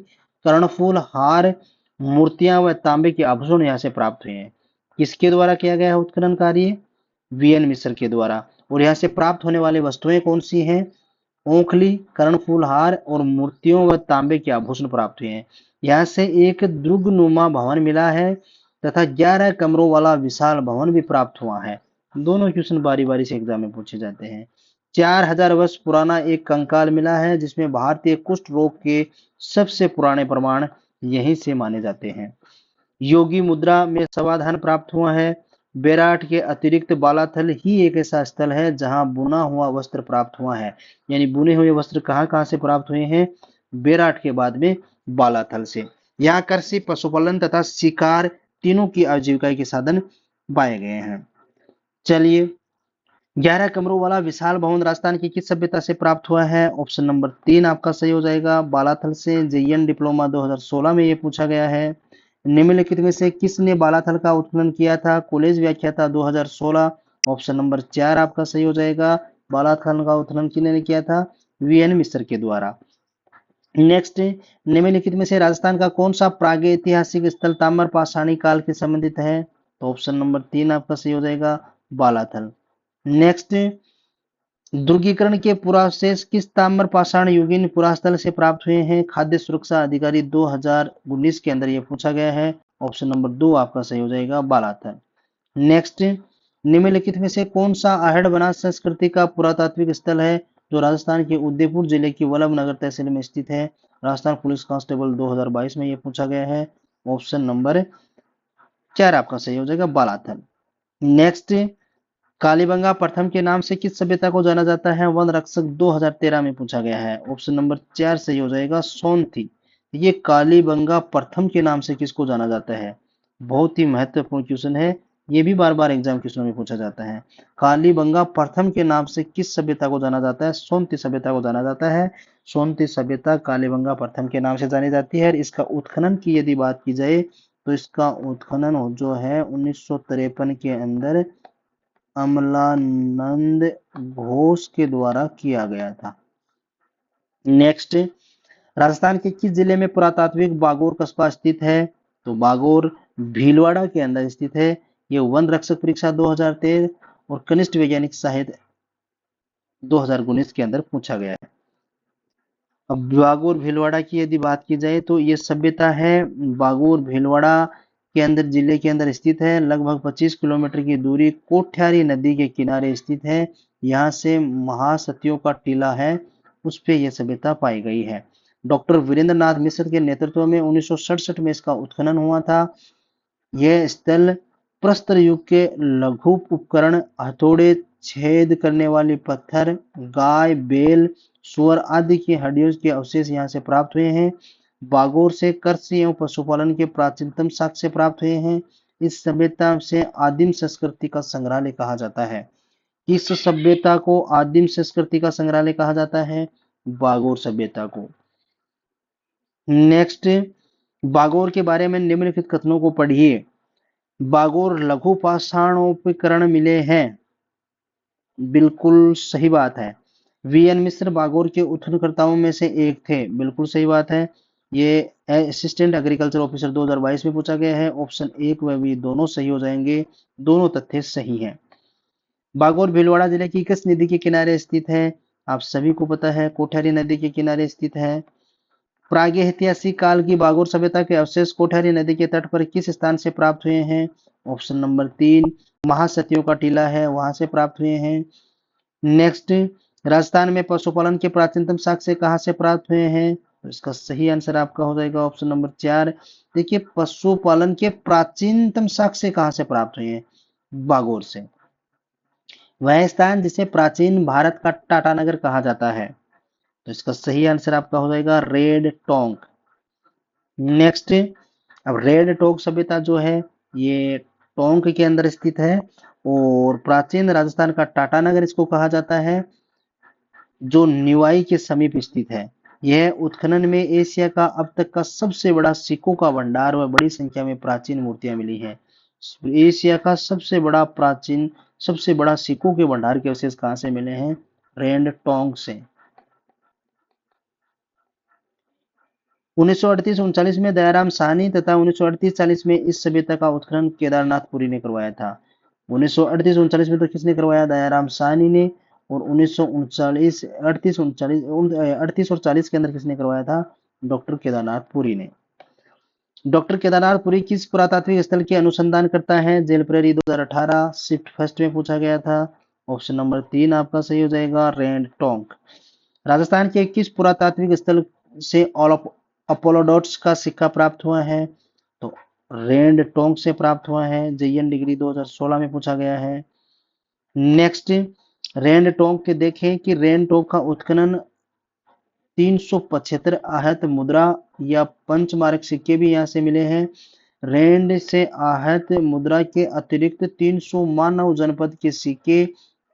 कर्णफूल, हार, मूर्तियां व तांबे के आभूषण यहाँ से प्राप्त हुए हैं। किसके द्वारा किया गया है उत्खनन कार्य? वीएन मिश्र के द्वारा। और यहाँ से प्राप्त होने वाली वस्तुएं कौन सी हैं? औंखली, कर्णफूल हार और मूर्तियों व तांबे के आभूषण प्राप्त हुए हैं। यहाँ से एक दुर्गनुमा भवन मिला है तथा 11 कमरों वाला विशाल भवन भी प्राप्त हुआ है। दोनों क्वेश्चन बारी बारी से एग्जाम में पूछे जाते हैं। 4000 वर्ष पुराना एक कंकाल मिला है जिसमें भारतीय कुष्ठ रोग के सबसे पुराने प्रमाण यहीं से माने जाते हैं। योगी मुद्रा में समाधान प्राप्त हुआ है। बेराट के अतिरिक्त बालाथल ही एक ऐसा स्थल है जहां बुना हुआ वस्त्र प्राप्त हुआ है। यानी बुने हुए वस्त्र कहाँ कहाँ से प्राप्त हुए हैं? बेराट के बाद में बालाथल से। यहाँ कृषि, पशुपालन तथा शिकार तीनों की आजीविका के साधन पाए गए हैं। चलिए, 11 कमरों वाला विशाल भवन राजस्थान की किस सभ्यता से प्राप्त हुआ है? ऑप्शन नंबर 3 आपका सही हो जाएगा, बालाथल से। जेईएन डिप्लोमा 2016 में ये पूछा गया है। निम्नलिखित में से किसने बालाथल का उत्खनन किया था? कॉलेज व्याख्याता 2016। ऑप्शन नंबर 4 आपका सही हो जाएगा, बालाथल का उत्खनन किसने किया था? वीएन मिश्र के द्वारा। नेक्स्ट, निम्नलिखित में से राजस्थान का कौन सा प्रागैतिहासिक स्थल ताम्र पाषाणी काल के संबंधित है? तो ऑप्शन नंबर 3 आपका सही हो जाएगा, बालाथल। नेक्स्ट, दुर्गीकरण के पुरावशेष किस ताम्र पाषाण युगीन पुरास्थल से प्राप्त हुए हैं? खाद्य सुरक्षा अधिकारी 2019 के अंदर ये पूछा गया है। ऑप्शन नंबर 2 आपका सही हो जाएगा, बालाथल। नेक्स्ट, निम्नलिखित में से कौन सा आहड़ बनास संस्कृति का पुरातात्विक स्थल है जो राजस्थान के उदयपुर जिले की वल्लभनगर तहसील में स्थित है? राजस्थान पुलिस कांस्टेबल 2022 में ये पूछा गया है। ऑप्शन नंबर 4 आपका सही हो जाएगा, बालाथल। नेक्स्ट, कालीबंगा प्रथम के नाम से किस सभ्यता को जाना जाता है? वन रक्षक 2013 में पूछा गया है। ऑप्शन नंबर 4 सही हो जाएगा, सोनथी। ये कालीबंगा प्रथम के नाम से किसको जाना जाता है? बहुत ही महत्वपूर्ण क्वेश्चन है, ये भी बार बार एग्जाम क्वेश्चन में पूछा जाता है। कालीबंगा प्रथम के नाम से किस सभ्यता को जाना जाता है? सोनती सभ्यता को जाना जाता है। सोनती सभ्यता कालीबंगा प्रथम के नाम से जानी जाती है। इसका उत्खनन की यदि बात की जाए तो इसका उत्खनन जो है 1953 के अंदर अमलानंद घोष के द्वारा किया गया था। नेक्स्ट, राजस्थान के किस जिले में पुरातात्विक बागोर कस्बा स्थित है? तो बागोर भीलवाड़ा के अंदर स्थित है। ये वन रक्षक परीक्षा 2013 और कनिष्ठ वैज्ञानिक साहित्य 2019 के अंदर पूछा गया है। अब बागोर भीलवाड़ा की यदि बात की जाए तो ये सभ्यता है बागोर भीलवाड़ा के अंदर, जिले के अंदर स्थित है। लगभग 25 किलोमीटर की दूरी कोठ्यारी नदी के किनारे स्थित है। यहाँ से महासतियों का टीला है, उस पे यह सभ्यता पाई गई है। डॉक्टर वीरेंद्र नाथ मिश्र के नेतृत्व में 1967 में इसका उत्खनन हुआ था। यह स्थल प्रस्तर युग के लघु उपकरण, हथौड़े, छेद करने वाली पत्थर, गाय, बैल, सुअर आदि की हड्डियों के अवशेष यहाँ से प्राप्त हुए हैं। बागोर से कृषि एवं पशुपालन के प्राचीनतम साक्ष्य प्राप्त हुए हैं। इस सभ्यता से आदिम संस्कृति का संग्रहालय कहा जाता है। किस सभ्यता को आदिम संस्कृति का संग्रहालय कहा जाता है? बागोर सभ्यता को। नेक्स्ट, बागोर के बारे में निम्नलिखित कथनों को पढ़िए। बागोर लघु पाषाणोपकरण मिले हैं। बिल्कुल सही बात है। वीएन मिश्र बागोर के उत्खननकर्ताओं में से एक थे। बिल्कुल सही बात है। ये असिस्टेंट एग्रीकल्चर ऑफिसर 2022 में पूछा गया है। ऑप्शन एक व बी दोनों सही हो जाएंगे। दोनों तथ्य सही हैं। बागोर भीलवाड़ा जिले की किस नदी के किनारे स्थित है? आप सभी को पता है, कोठारी नदी के किनारे स्थित है। प्रागैतिहासिक काल की बागोर सभ्यता के अवशेष कोठारी नदी के तट पर किस स्थान से प्राप्त हुए हैं? ऑप्शन नंबर 3 महासतियों का टीला है, वहां से प्राप्त हुए हैं। नेक्स्ट, राजस्थान में पशुपालन के प्राचीनतम साक्ष्य कहाँ से प्राप्त हुए हैं? तो इसका सही आंसर आपका हो जाएगा ऑप्शन नंबर 4। देखिए, पशुपालन के प्राचीनतम साक्ष्य कहाँ से प्राप्त हुए हैं? बागोर से। वह स्थान जिसे प्राचीन भारत का टाटानगर कहा जाता है। तो इसका सही आंसर आपका हो जाएगा रेड टोंक। नेक्स्ट, अब रेड टोंक सभ्यता जो है ये टोंक के अंदर स्थित है और प्राचीन राजस्थान का टाटानगर इसको कहा जाता है, जो निवाई के समीप स्थित है। यह उत्खनन में एशिया का अब तक का सबसे बड़ा सिक्कों का भंडार व बड़ी संख्या में प्राचीन मूर्तियां मिली हैं। एशिया का सबसे बड़ा सिक्कों के भंडार के अवशेष कहाँ से मिले हैं? रेड टोंक से। 1938-39 में दयाराम साहनी तथा 1938-40 में इस सभ्यता का उत्खनन केदारनाथपुरी ने करवाया था। 1938-39 में तो किसने करवाया? दयाराम साहनी ने। और 1939 38 और 40 के अंदर किसने करवाया था? डॉक्टर केदारनाथपुरी ने। डॉक्टर केदारनाथपुरी किस पुरातात्विक स्थल के अनुसंधान करता है? जेलप्रेरी 2018 शिफ्ट फर्स्ट में पूछा गया था। ऑप्शन नंबर 3 आपका सही हो जाएगा रेड टोंक। राजस्थान के किस पुरातात्विक स्थल से अपोलोडोट्स का सिक्का प्राप्त हुआ है? तो रेड टोंक से प्राप्त हुआ है। जेएन डिग्री 2016 में पूछा गया है। नेक्स्ट, रेड टोंक के देखें कि रेड टोंक का उत्खनन 375 आहत मुद्रा या पंचमार्क सिक्के भी यहाँ से मिले हैं। रेंड से आहत मुद्रा के अतिरिक्त 300 मानव जनपद के सिक्के,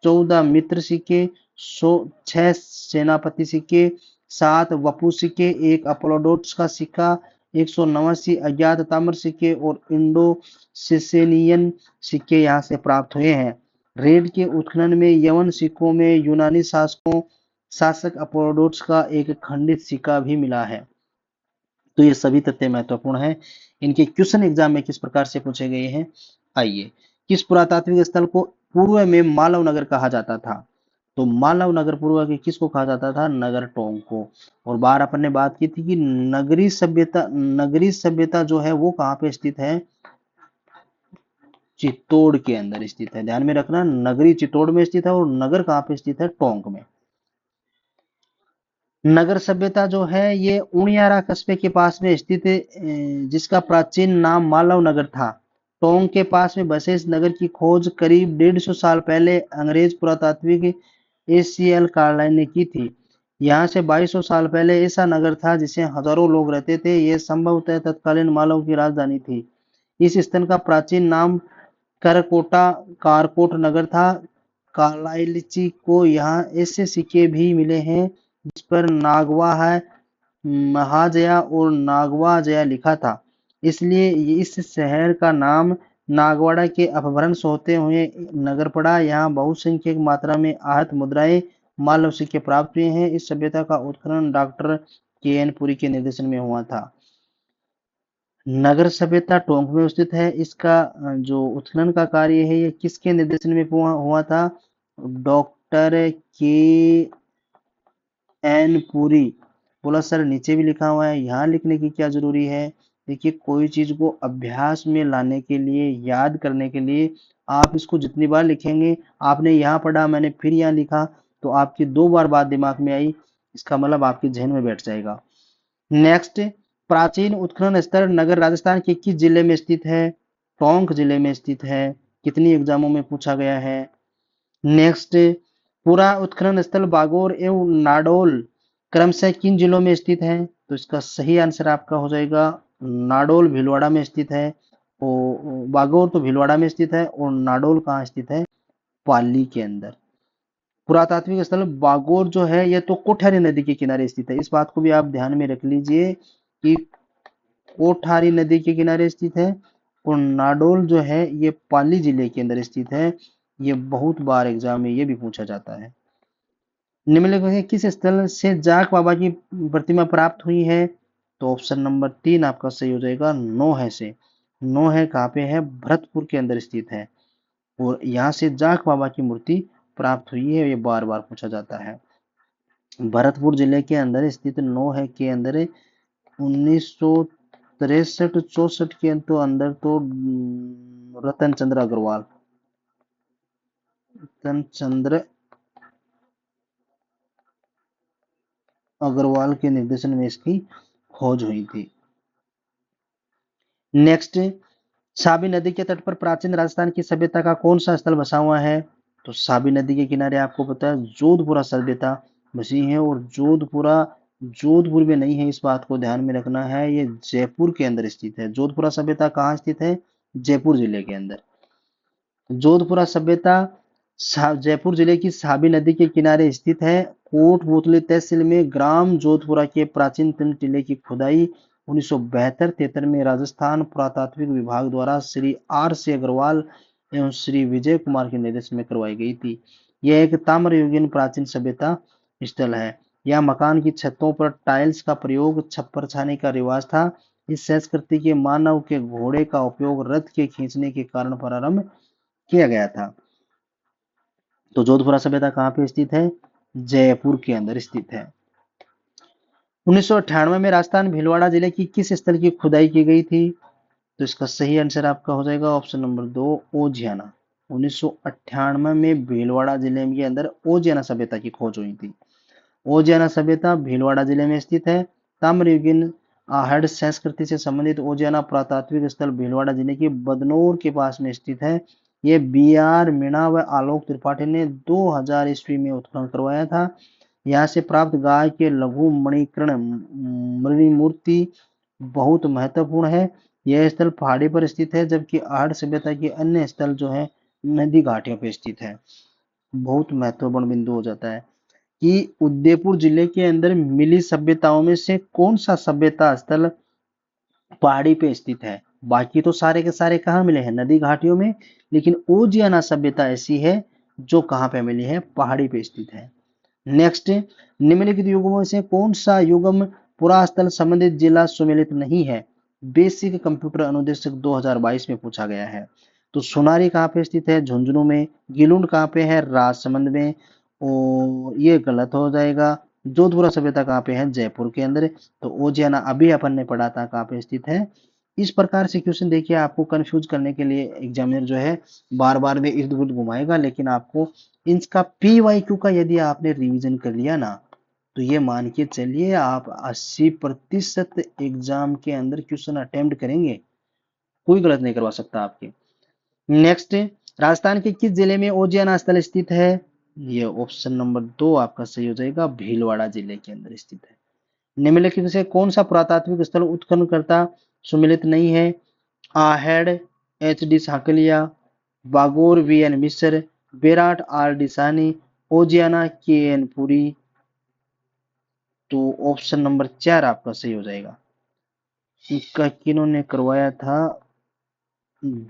14 मित्र सिक्के, 6 सेनापति सिक्के, 7 वपू सिक्के, एक अपोलोडोट्स का सिक्का, 189 अज्ञात ताम्र सिक्के और इंडो सिसेनियन सिक्के यहाँ से प्राप्त हुए हैं। रेड के उत्खनन में यवन सिक्कों में यूनानी शासक अपोलोडोट्स का एक खंडित सिक्का भी मिला है। तो ये सभी तथ्य महत्वपूर्ण हैं। इनके क्वेश्चन एग्जाम में किस प्रकार से पूछे गए हैं, आइए। किस पुरातात्विक स्थल को पूर्व में मालव नगर कहा जाता था? तो मालव नगर पूर्व के किसको कहा जाता था? नगर टोंक को। और बाहर अपन ने बात की थी कि नगरी सभ्यता जो है वो कहाँ पे स्थित है? चित्तौड़ के अंदर स्थित है। ध्यान में रखना, नगरी चित्तौड़ में स्थित है और नगर कहाँ पे स्थित है? टोंक में। नगर सभ्यता जो है ये उनियारा कस्बे के पास में स्थित है, जिसका प्राचीन नाम मालव नगर था। टोंक के पास में बसे इस नगर की खोज करीब 150 साल पहले अंग्रेज पुरातात्विक एसीएल कार्लाइन ने की थी। यहाँ से 2200 साल पहले ऐसा नगर था जिसे हजारों लोग रहते थे। यह संभवतः तत्कालीन मालव की राजधानी थी। इस स्थल का प्राचीन नाम कारकोट नगर था। कार्लाइलिची को यहाँ ऐसे सिक्के भी मिले हैं जिस पर नागवा है महाजया और नागवा जया लिखा था। इसलिए इस शहर का नाम नागवाड़ा के अपभ्रंश होते हुए नगर पड़ा। यहाँ बहुसंख्यक मात्रा में आहत मुद्राएं मालव सिक्के प्राप्त हुए हैं। इस सभ्यता का उत्खनन डॉक्टर के एन पुरी के निर्देशन में हुआ था। नगर सभ्यता टोंक में स्थित है। इसका जो उत्खनन का कार्य है ये किसके निर्देशन में हुआ था? डॉक्टर के एन पुरी। बोला सर नीचे भी लिखा हुआ है, यहाँ लिखने की क्या जरूरी है? देखिए, कोई चीज को अभ्यास में लाने के लिए, याद करने के लिए आप इसको जितनी बार लिखेंगे, आपने यहाँ पढ़ा मैंने फिर यहाँ लिखा, तो आपकी 2 बार बात दिमाग में आई, इसका मतलब आपके जहन में बैठ जाएगा। नेक्स्ट, प्राचीन उत्खनन स्थल नगर राजस्थान के किस जिले में स्थित है? टोंक जिले में स्थित है। कितनी एग्जामों में पूछा गया है। नेक्स्ट, पूरा उत्खनन स्थल बागोर एवं नाडोल क्रमशः किन जिलों में स्थित है? तो इसका सही आंसर आपका हो जाएगा नाडोल भीलवाड़ा में स्थित है। और बागोर तो भीलवाड़ा में स्थित है और नाडोल कहाँ स्थित है? पाली के अंदर। पुरातात्विक स्थल बागोर जो है ये तो कोठारी नदी के किनारे स्थित है। इस बात को भी आप ध्यान में रख लीजिए कि कोठारी नदी के किनारे स्थित है और नाडोल जो है ये पाली जिले के अंदर स्थित है। ये बहुत बार एग्जाम में ये भी पूछा जाता है। निम्नलिखित में से किस स्थल से जाग बाबा की प्रतिमा प्राप्त हुई है? तो ऑप्शन नंबर 3 आपका सही हो जाएगा, नोहे से। नोहे कहाँ पे है? भरतपुर के अंदर स्थित है और यहाँ से जाग बाबा की मूर्ति प्राप्त हुई है, ये बार बार पूछा जाता है। भरतपुर जिले के अंदर स्थित नोहे के अंदर 1963-64 के तो अंदर तो रतन चंद्र अग्रवाल के निर्देशन में इसकी खोज हुई थी। नेक्स्ट, साबी नदी के तट पर प्राचीन राजस्थान की सभ्यता का कौन सा स्थल बसा हुआ है? तो साबी नदी के किनारे आपको पता है जोधपुरा सभ्यता बसी है और जोधपुरा जोधपुर में नहीं है, इस बात को ध्यान में रखना है, ये जयपुर के अंदर स्थित है। जोधपुरा सभ्यता कहाँ स्थित है? जयपुर जिले के अंदर। जोधपुरा सभ्यता जयपुर जिले की साबी नदी के किनारे स्थित है। कोटपूतली तहसील में ग्राम जोधपुरा के प्राचीनतम टीले की खुदाई 1972-73 में राजस्थान पुरातात्विक विभाग द्वारा श्री आर सी अग्रवाल एवं श्री विजय कुमार के निर्देशन में करवाई गई थी। यह एक ताम्रयुगीन प्राचीन सभ्यता स्थल है। यह मकान की छतों पर टाइल्स का प्रयोग, छप्पर छाने का रिवाज था। इस संस्कृति के मानव के घोड़े का उपयोग रथ के खींचने के कारण प्रारंभ किया गया था। तो जोधपुरा सभ्यता कहाँ पे स्थित है? जयपुर के अंदर स्थित है। 1998 में राजस्थान भीलवाड़ा जिले की किस स्थल की खुदाई की गई थी? तो इसका सही आंसर आपका हो जाएगा ऑप्शन नंबर 2, ओजियाना। 1998 में भीलवाड़ा जिले के अंदर ओजियाना सभ्यता की खोज हुई थी। ओजियाना सभ्यता भीलवाड़ा जिले में स्थित है। ताम्रयुगीन आहड़ संस्कृति से संबंधित ओजियाना पुरातात्विक स्थल भीलवाड़ा जिले के बदनौर के पास में स्थित है। ये बी आर मीणा व आलोक त्रिपाठी ने 2000 ईस्वी में उत्खनन करवाया था। यहाँ से प्राप्त गाय के लघु मणिकर्ण मणिमूर्ति बहुत महत्वपूर्ण है। यह स्थल पहाड़ी पर स्थित है, जबकि आहड़ सभ्यता के अन्य स्थल जो है नदी घाटियों पर स्थित है। बहुत महत्वपूर्ण बिंदु हो जाता है कि उदयपुर जिले के अंदर मिली सभ्यताओं में से कौन सा सभ्यता स्थल पहाड़ी पे स्थित है? बाकी तो सारे के सारे कहाँ मिले हैं? नदी घाटियों में, लेकिन ओजियाना सभ्यता ऐसी है जो कहाँ पे मिली है? पहाड़ी पे स्थित है। नेक्स्ट, निम्नलिखित युगमों से कौन सा युगम पुरास्थल संबंधित जिला सुमेलित नहीं है? बेसिक कंप्यूटर अनुदेशक 2022 में पूछा गया है। तो सोनारी कहाँ पे स्थित है? झुंझुनू में। गिलुंड कहाँ पे है? राजसमंद में। और ये गलत हो जाएगा। जोधपुरा सभ्यता कहाँ पे है? जयपुर के अंदर। तो ओजियाना अभी अपन ने पढ़ा था कहाँ पे स्थित है। इस प्रकार से क्वेश्चन देखिए, आपको कंफ्यूज करने के लिए एग्जामिनर जो है बार बार में इर्द गिर्द घुमाएगा, लेकिन आपको इसका PYQ का यदि आपने रिवीजन कर लिया ना, तो ये मान के चलिए आप 80% एग्जाम के अंदर क्वेश्चन अटेम्प्ट करेंगे, कोई गलत नहीं करवा सकता आपके। नेक्स्ट, राजस्थान के किस जिले में ओजियाना स्थल स्थित है? ये ऑप्शन नंबर 2 आपका सही हो जाएगा, भीलवाड़ा जिले के अंदर स्थित है। निम्नलिखित में से कौन सा पुरातात्विक स्थल उत्खननकर्ता सुमेलित नहीं है? आहेड़ HD साकलिया, बागोर VN मिश्र, बेराट RD सानी, ओजियाना KN पुरी। तो ऑप्शन नंबर 4 आपका सही हो जाएगा। इसका किन्होंने करवाया था?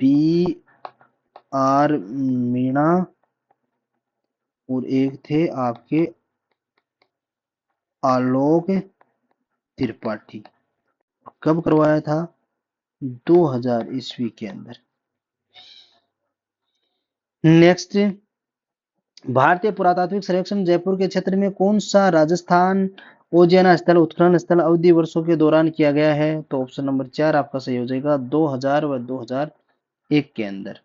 BR मीणा और एक थे आपके आलोक त्रिपाठी। कब करवाया था? 2000 ईस्वी के अंदर। नेक्स्ट, भारतीय पुरातात्विक सर्वेक्षण जयपुर के क्षेत्र में कौन सा राजस्थान ओजियाना स्थल उत्खनन स्थल अवधि वर्षों के दौरान किया गया है? तो ऑप्शन नंबर 4 आपका सही हो जाएगा, 2000 व 2001 के अंदर।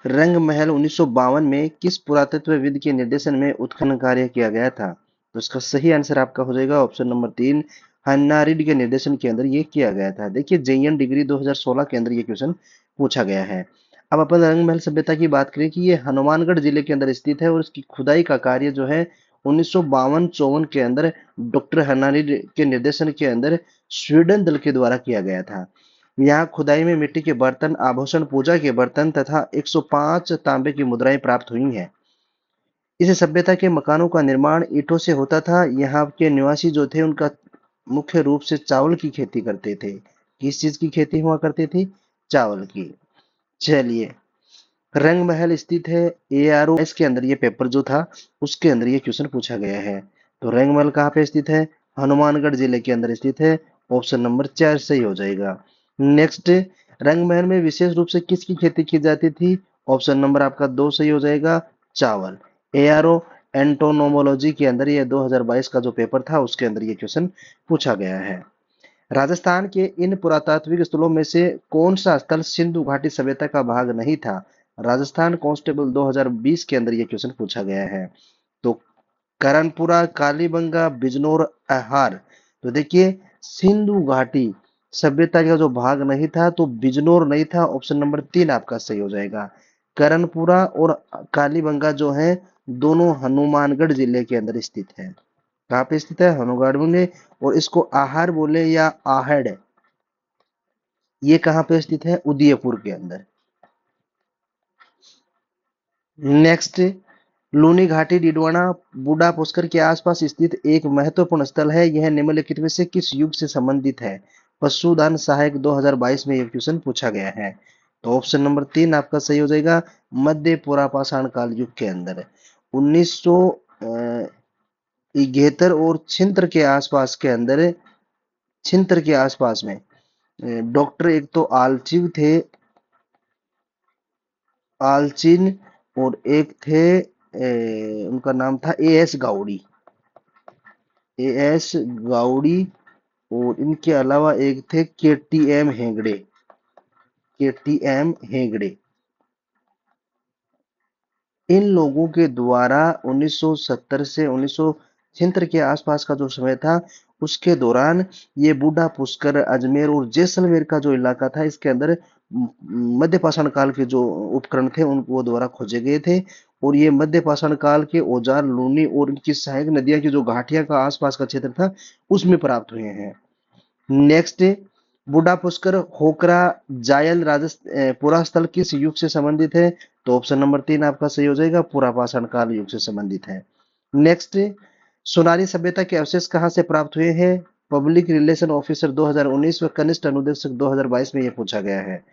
रंग महल 1952 में किस पुरातत्वविद के निर्देशन में उत्खनन कार्य किया गया था? तो इसका सही आंसर आपका हो जाएगा ऑप्शन नंबर 3, हन्ना रेड्डी के निर्देशन के अंदर ये किया गया था। देखिए JN डिग्री 2016 के अंदर ये क्वेश्चन पूछा गया है। अब अपन रंग महल सभ्यता की बात करें कि ये हनुमानगढ़ जिले के अंदर स्थित है और इसकी खुदाई का कार्य जो है 1952-54 के अंदर डॉक्टर हन्ना रेड्डी के निर्देशन के अंदर स्वीडन दल के द्वारा किया गया था। यहाँ खुदाई में मिट्टी के बर्तन, आभूषण, पूजा के बर्तन तथा 105 तांबे की मुद्राएं प्राप्त हुई हैं। इस सभ्यता के मकानों का निर्माण ईंटों से होता था। यहाँ के निवासी जो थे उनका मुख्य रूप से चावल की खेती करते थे। किस चीज की खेती हुआ करती थी? चावल की। चलिए, रंग महल स्थित है ARO इसके अंदर ये पेपर जो था उसके अंदर ये क्वेश्चन पूछा गया है। तो रंग महल कहाँ पे स्थित है? हनुमानगढ़ जिले के अंदर स्थित है। ऑप्शन नंबर 4 सही हो जाएगा। नेक्स्ट, रंग महल में विशेष रूप से किसकी खेती की जाती थी? ऑप्शन नंबर आपका 2 सही हो जाएगा, चावल। ARO एंटोनोमोलॉजी के अंदर ये 2022 का जो पेपर था उसके अंदर ये क्वेश्चन पूछा गया है। राजस्थान के इन पुरातात्विक स्थलों में से कौन सा स्थल सिंधु घाटी सभ्यता का भाग नहीं था? राजस्थान कांस्टेबल 2020 के अंदर ये क्वेश्चन पूछा गया है। तो करणपुरा, कालीबंगा, बिजनौर, अहार। तो देखिए, सिंधु घाटी सभ्यता का जो भाग नहीं था तो बिजनौर नहीं था। ऑप्शन नंबर 3 आपका सही हो जाएगा। करणपुरा और कालीबंगा जो है दोनों हनुमानगढ़ जिले के अंदर स्थित है। कहाँ पे स्थित है? हनुमानगढ़ में। और इसको आहार बोले या आहड़, ये कहाँ पे स्थित है? उदयपुर के अंदर। नेक्स्ट, लूनी घाटी डिडवाना बूढ़ा पुष्कर के आसपास स्थित एक महत्वपूर्ण स्थल है। यह निम्नलिखित में से किस युग से संबंधित है? पशुधन सहायक 2022 में यह क्वेश्चन पूछा गया है। तो ऑप्शन नंबर 3 आपका सही हो जाएगा, मध्य पुरापाषाण काल युग के अंदर 1973 और छिंत्र के आसपास में डॉक्टर एक तो आलचिन और एक थे उनका नाम था ए एस गाउड़ी और इनके अलावा एक थे के टी एम हेगड़े। इन लोगों के द्वारा 1970 से 1976 के आसपास का जो समय था उसके दौरान ये बूढ़ा पुष्कर, अजमेर और जैसलमेर का जो इलाका था इसके अंदर मध्य पाषाण काल के जो उपकरण थे उनको द्वारा खोजे गए थे। और ये मध्य पाषाण काल के औजार लूनी और इनकी सहायक नदियां की जो घाटियां का आसपास का क्षेत्र था उसमें प्राप्त हुए हैं। नेक्स्ट, बूढ़ा पुष्कर, होकरा, जायल पुरा स्थल किस युग से संबंधित है? तो ऑप्शन नंबर 3 आपका सही हो जाएगा, पुरा पाषाण काल युग से संबंधित है। नेक्स्ट, सोनारी सभ्यता के अवशेष कहाँ से प्राप्त हुए हैं? पब्लिक रिलेशन ऑफिसर 2019 व कनिष्ठ अनुदेशक 2022 में यह पूछा गया है।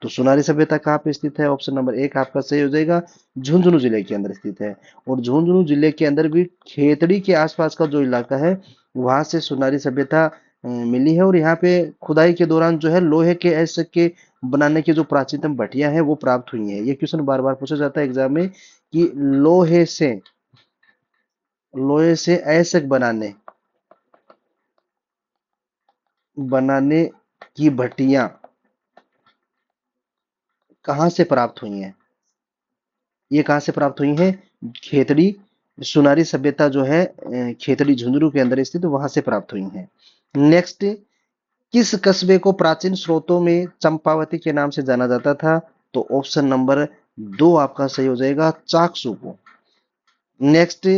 तो सोनारी सभ्यता कहाँ पे स्थित है? ऑप्शन नंबर 1 आपका सही हो जाएगा, झुंझुनू जिले के अंदर स्थित है। और झुंझुनू जिले के अंदर भी खेतड़ी के आसपास का जो इलाका है वहां से सोनारी सभ्यता मिली है। और यहाँ पे खुदाई के दौरान जो है लोहे के ऐसे के बनाने की जो प्राचीनतम भट्टियां हैं वो प्राप्त हुई हैं। ये क्वेश्चन बार बार पूछा जाता है एग्जाम में कि लोहे से ऐसक बनाने बनाने की भट्टियां कहाँ से प्राप्त हुई हैं? ये कहाँ से प्राप्त हुई हैं? खेतड़ी सुनारी सभ्यता जो है खेतड़ी झुंझुनू के अंदर स्थित वहां से प्राप्त हुई हैं। नेक्स्ट, किस कस्बे को प्राचीन स्रोतों में चंपावती के नाम से जाना जाता था? तो ऑप्शन नंबर 2 आपका सही हो जाएगा, चाकसू को। नेक्स्ट,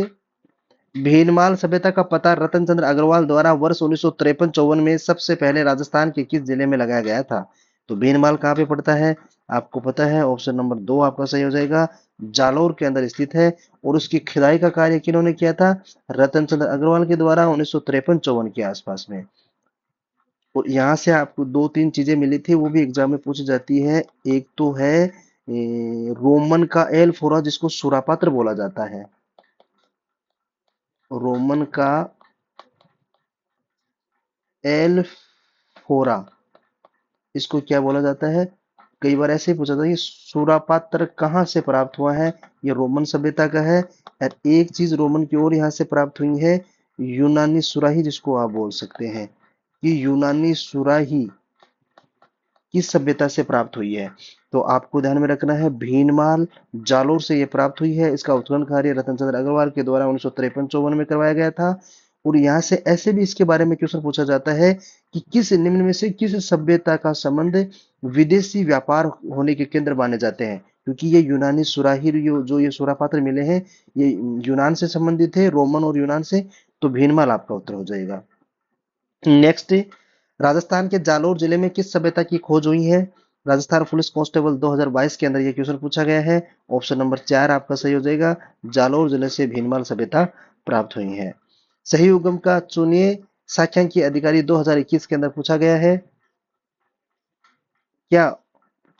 भीनमाल सभ्यता का पता रतन चंद्र अग्रवाल द्वारा वर्ष 1953-54 में सबसे पहले राजस्थान के किस जिले में लगाया गया था? तो भीनमाल कहाँ पे पड़ता है? आपको पता है, ऑप्शन नंबर 2 आपका सही हो जाएगा, जालौर के अंदर स्थित है। और उसकी खुदाई का कार्य किन्होंने किया था? रतन चंद्र अग्रवाल के द्वारा 1953-54 के आसपास में। और यहाँ से आपको दो तीन चीजें मिली थी वो भी एग्जाम में पूछी जाती है। एक तो है रोमन का एल फोरा जिसको सुरापात्र बोला जाता है। रोमन का एल फोरा, इसको क्या बोला जाता है? कई बार ऐसे ही पूछा था कि सुरापात्र कहाँ से प्राप्त हुआ है? ये रोमन सभ्यता का है। और एक चीज रोमन की ओर यहाँ से प्राप्त हुई है, यूनानी सुराही जिसको आप बोल सकते हैं कि यूनानी सुराही किस सभ्यता से प्राप्त हुई है? तो आपको ध्यान में रखना है भीनमाल जालोर से ये प्राप्त हुई है। इसका उत्खनन कार्य रतन चंद्र अग्रवाल के द्वारा 1953-54 में करवाया गया था। और यहाँ से ऐसे भी इसके बारे में क्वेश्चन पूछा जाता है कि किस निम्न में से किस सभ्यता का संबंध विदेशी व्यापार होने के केंद्र माने जाते हैं? क्योंकि ये यूनानी सुराही जो ये सुरापात्र मिले हैं ये यूनान से संबंधित है, रोमन और यूनान से। तो भीनमाल आपका उत्तर हो जाएगा। नेक्स्ट, राजस्थान के जालोर जिले में किस सभ्यता की खोज हुई है? राजस्थान पुलिस कांस्टेबल 2022 के अंदर यह क्वेश्चन पूछा गया है। ऑप्शन नंबर 4 आपका सही हो जाएगा, जालोर जिले से भीनमाल सभ्यता प्राप्त हुई है। सही उगम का चुनिए सांख्यिकी अधिकारी 2021 के अंदर पूछा गया है। क्या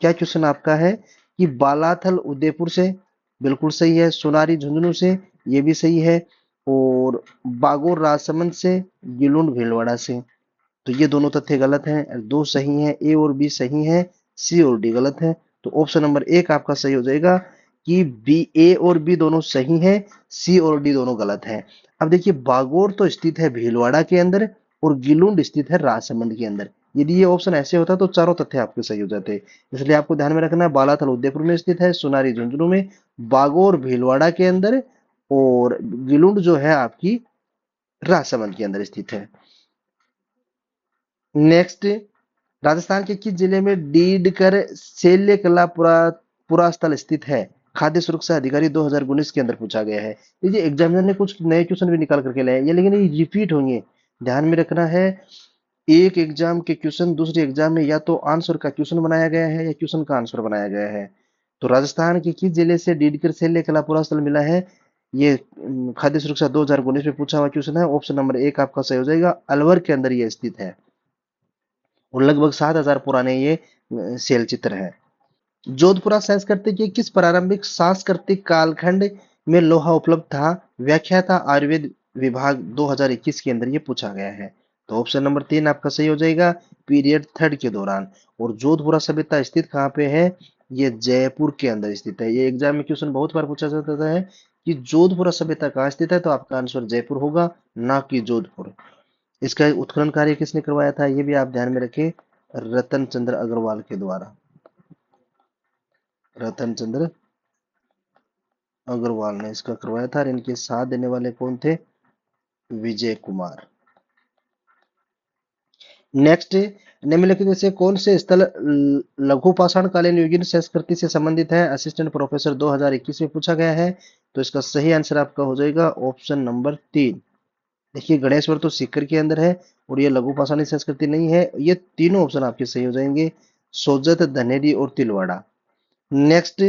क्या क्वेश्चन आपका है कि बालाथल उदयपुर से, बिल्कुल सही है। सोनारी झुंझुनू से, ये भी सही है। और बागोर राजसमंद से, गिलुंड भीलवाड़ा से। तो ये दोनों तथ्य गलत हैं, दो सही हैं, ए और बी सही है, सी और डी गलत है। तो ऑप्शन नंबर एक आपका सही हो जाएगा कि बी, ए और बी दोनों सही हैं, सी और डी दोनों गलत हैं। अब देखिए बागोर तो स्थित है भीलवाड़ा के अंदर और गिलुंड स्थित है राजसमंद के अंदर। यदि ये ऑप्शन ऐसे होता तो चारों तथ्य आपके सही हो जाते। इसलिए आपको ध्यान में रखना है, बालाथल उदयपुर में स्थित है, सोनारी झुंझुनू में, बागोर भीलवाड़ा के अंदर और गिलुंड जो है आपकी राजसमंद के अंदर स्थित है। नेक्स्ट, राजस्थान के किस जिले में डीडकर शैल्य कला पुरास्थल स्थित है? खाद्य सुरक्षा अधिकारी 2019 के अंदर पूछा गया है। ये एग्जामिनर ने कुछ नए क्वेश्चन भी निकाल करके लाए हैं, ये लेकिन ये रिपीट होंगे, ध्यान में रखना है। एक एग्जाम के क्वेश्चन दूसरे एग्जाम में या तो आंसर का क्वेश्चन बनाया गया है या क्वेश्चन का आंसर बनाया गया है। तो राजस्थान के किस जिले से डीडकर शैल्य कला पुरास्थल मिला है? ये खाद्य सुरक्षा 2019 में पूछा हुआ क्वेश्चन है। ऑप्शन नंबर एक आपका सही हो जाएगा, अलवर के अंदर ये स्थित है और लगभग 7,000 पुराने ये शैल चित्र है। जोधपुरा संस्कृति के किस प्रारंभिक सांस्कृतिक कालखंड में लोहा उपलब्ध था? व्याख्याता आयुर्वेद विभाग 2021 के अंदर ये पूछा गया है। तो ऑप्शन नंबर तीन आपका सही हो जाएगा, पीरियड थर्ड के दौरान। और जोधपुरा सभ्यता स्थित कहाँ पे है? ये जयपुर के अंदर स्थित है। ये एग्जाम में क्वेश्चन बहुत बार पूछा जाता है कि जोधपुरा सभ्यता कहाँ स्थित है, तो आपका आंसर जयपुर होगा, ना कि जोधपुर। इसका उत्खनन कार्य किसने करवाया था, ये भी आप ध्यान में रखें, रतन चंद्र अग्रवाल के द्वारा। रतन चंद्र अग्रवाल ने इसका करवाया था और इनके साथ देने वाले कौन थे? विजय कुमार। नेक्स्ट, निम्नलिखित में से कौन से स्थल लघु पाषाण कालीन युगीन संस्कृति से संबंधित है? असिस्टेंट प्रोफेसर 2021 में पूछा गया है। तो इसका सही आंसर आपका हो जाएगा ऑप्शन नंबर तीन। देखिए गणेश्वर तो सीकर के अंदर है और ये लघु पाषाणी संस्कृति नहीं है। ये तीनों ऑप्शन आपके सही हो जाएंगे, सोजत, धनेरी और तिलवाड़ा। नेक्स्ट,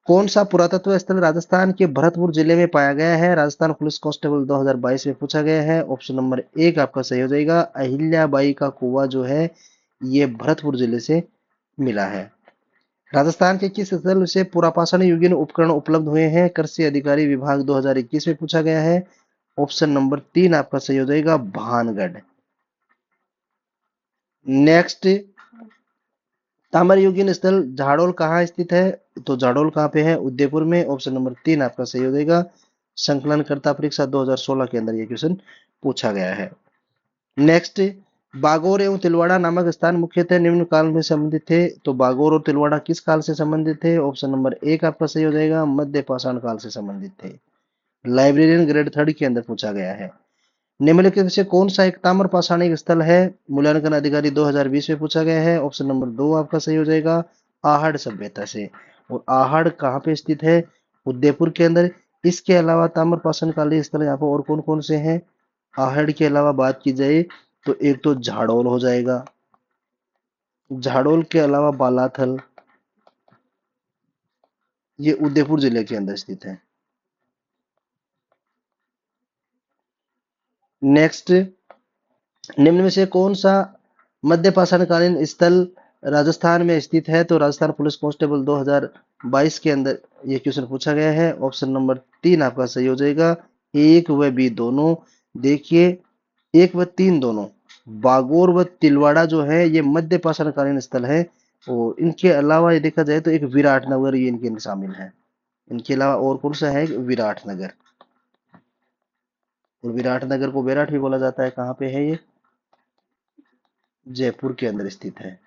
कौन सा पुरातत्व स्थल राजस्थान के भरतपुर जिले में पाया गया है? राजस्थान पुलिस कांस्टेबल 2022 में पूछा गया है। ऑप्शन नंबर एक आपका सही हो जाएगा, अहिल्याबाई का कुआं जो है ये भरतपुर जिले से मिला है। राजस्थान के किस स्थल से पुरापाषाण युगीन उपकरण उपलब्ध हुए हैं? कृषि अधिकारी विभाग 2021 में पूछा गया है। ऑप्शन नंबर तीन आपका सही हो जाएगा, भानगढ़। नेक्स्ट, ताम्रयुगीन स्थल झाड़ोल कहाँ स्थित है? तो झाड़ोल कहाँ पे है? उदयपुर में। ऑप्शन नंबर तीन आपका सही हो जाएगा। संकलनकर्ता परीक्षा 2016 के अंदर ये क्वेश्चन पूछा गया है। नेक्स्ट, बागोर एवं तिलवाड़ा नामक स्थान मुख्यतः निम्न काल में संबंधित थे। तो बागोर और तिलवाड़ा किस काल से संबंधित थे? ऑप्शन नंबर एक आपका सही हो जाएगा, मध्य पाषाण काल से संबंधित थे। लाइब्रेरियन ग्रेड थर्ड के अंदर पूछा गया है। निम्नलिखित में से कौन सा एक ताम्र पाषाणिक स्थल है? मूल्यांकन अधिकारी 2020 में पूछा गया है। ऑप्शन नंबर दो आपका सही हो जाएगा, आहड़ सभ्यता से। और आहड़ कहाँ पे स्थित है? उदयपुर के अंदर। इसके अलावा ताम्र पाषाण कालीन स्थल यहाँ पर और कौन कौन से हैं? आहड़ के अलावा बात की जाए तो एक तो झाड़ोल हो जाएगा, झाड़ोल के अलावा बालाथल, ये उदयपुर जिले के अंदर स्थित है। नेक्स्ट, निम्न में से कौन सा मध्य पाषाणकालीन स्थल राजस्थान में स्थित है? तो राजस्थान पुलिस कांस्टेबल 2022 के अंदर ये क्वेश्चन पूछा गया है। ऑप्शन नंबर तीन आपका सही हो जाएगा, एक व बी दोनों। देखिए एक व तीन दोनों, बागोर व तिलवाड़ा जो है ये मध्य पाषाणकालीन स्थल है। और इनके अलावा ये देखा जाए तो एक विराटनगर ये इनके शामिल है। इनके अलावा और कौन सा है? विराटनगर। और विराटनगर को विराट भी बोला जाता है। कहाँ पे है ये? जयपुर के अंदर स्थित है।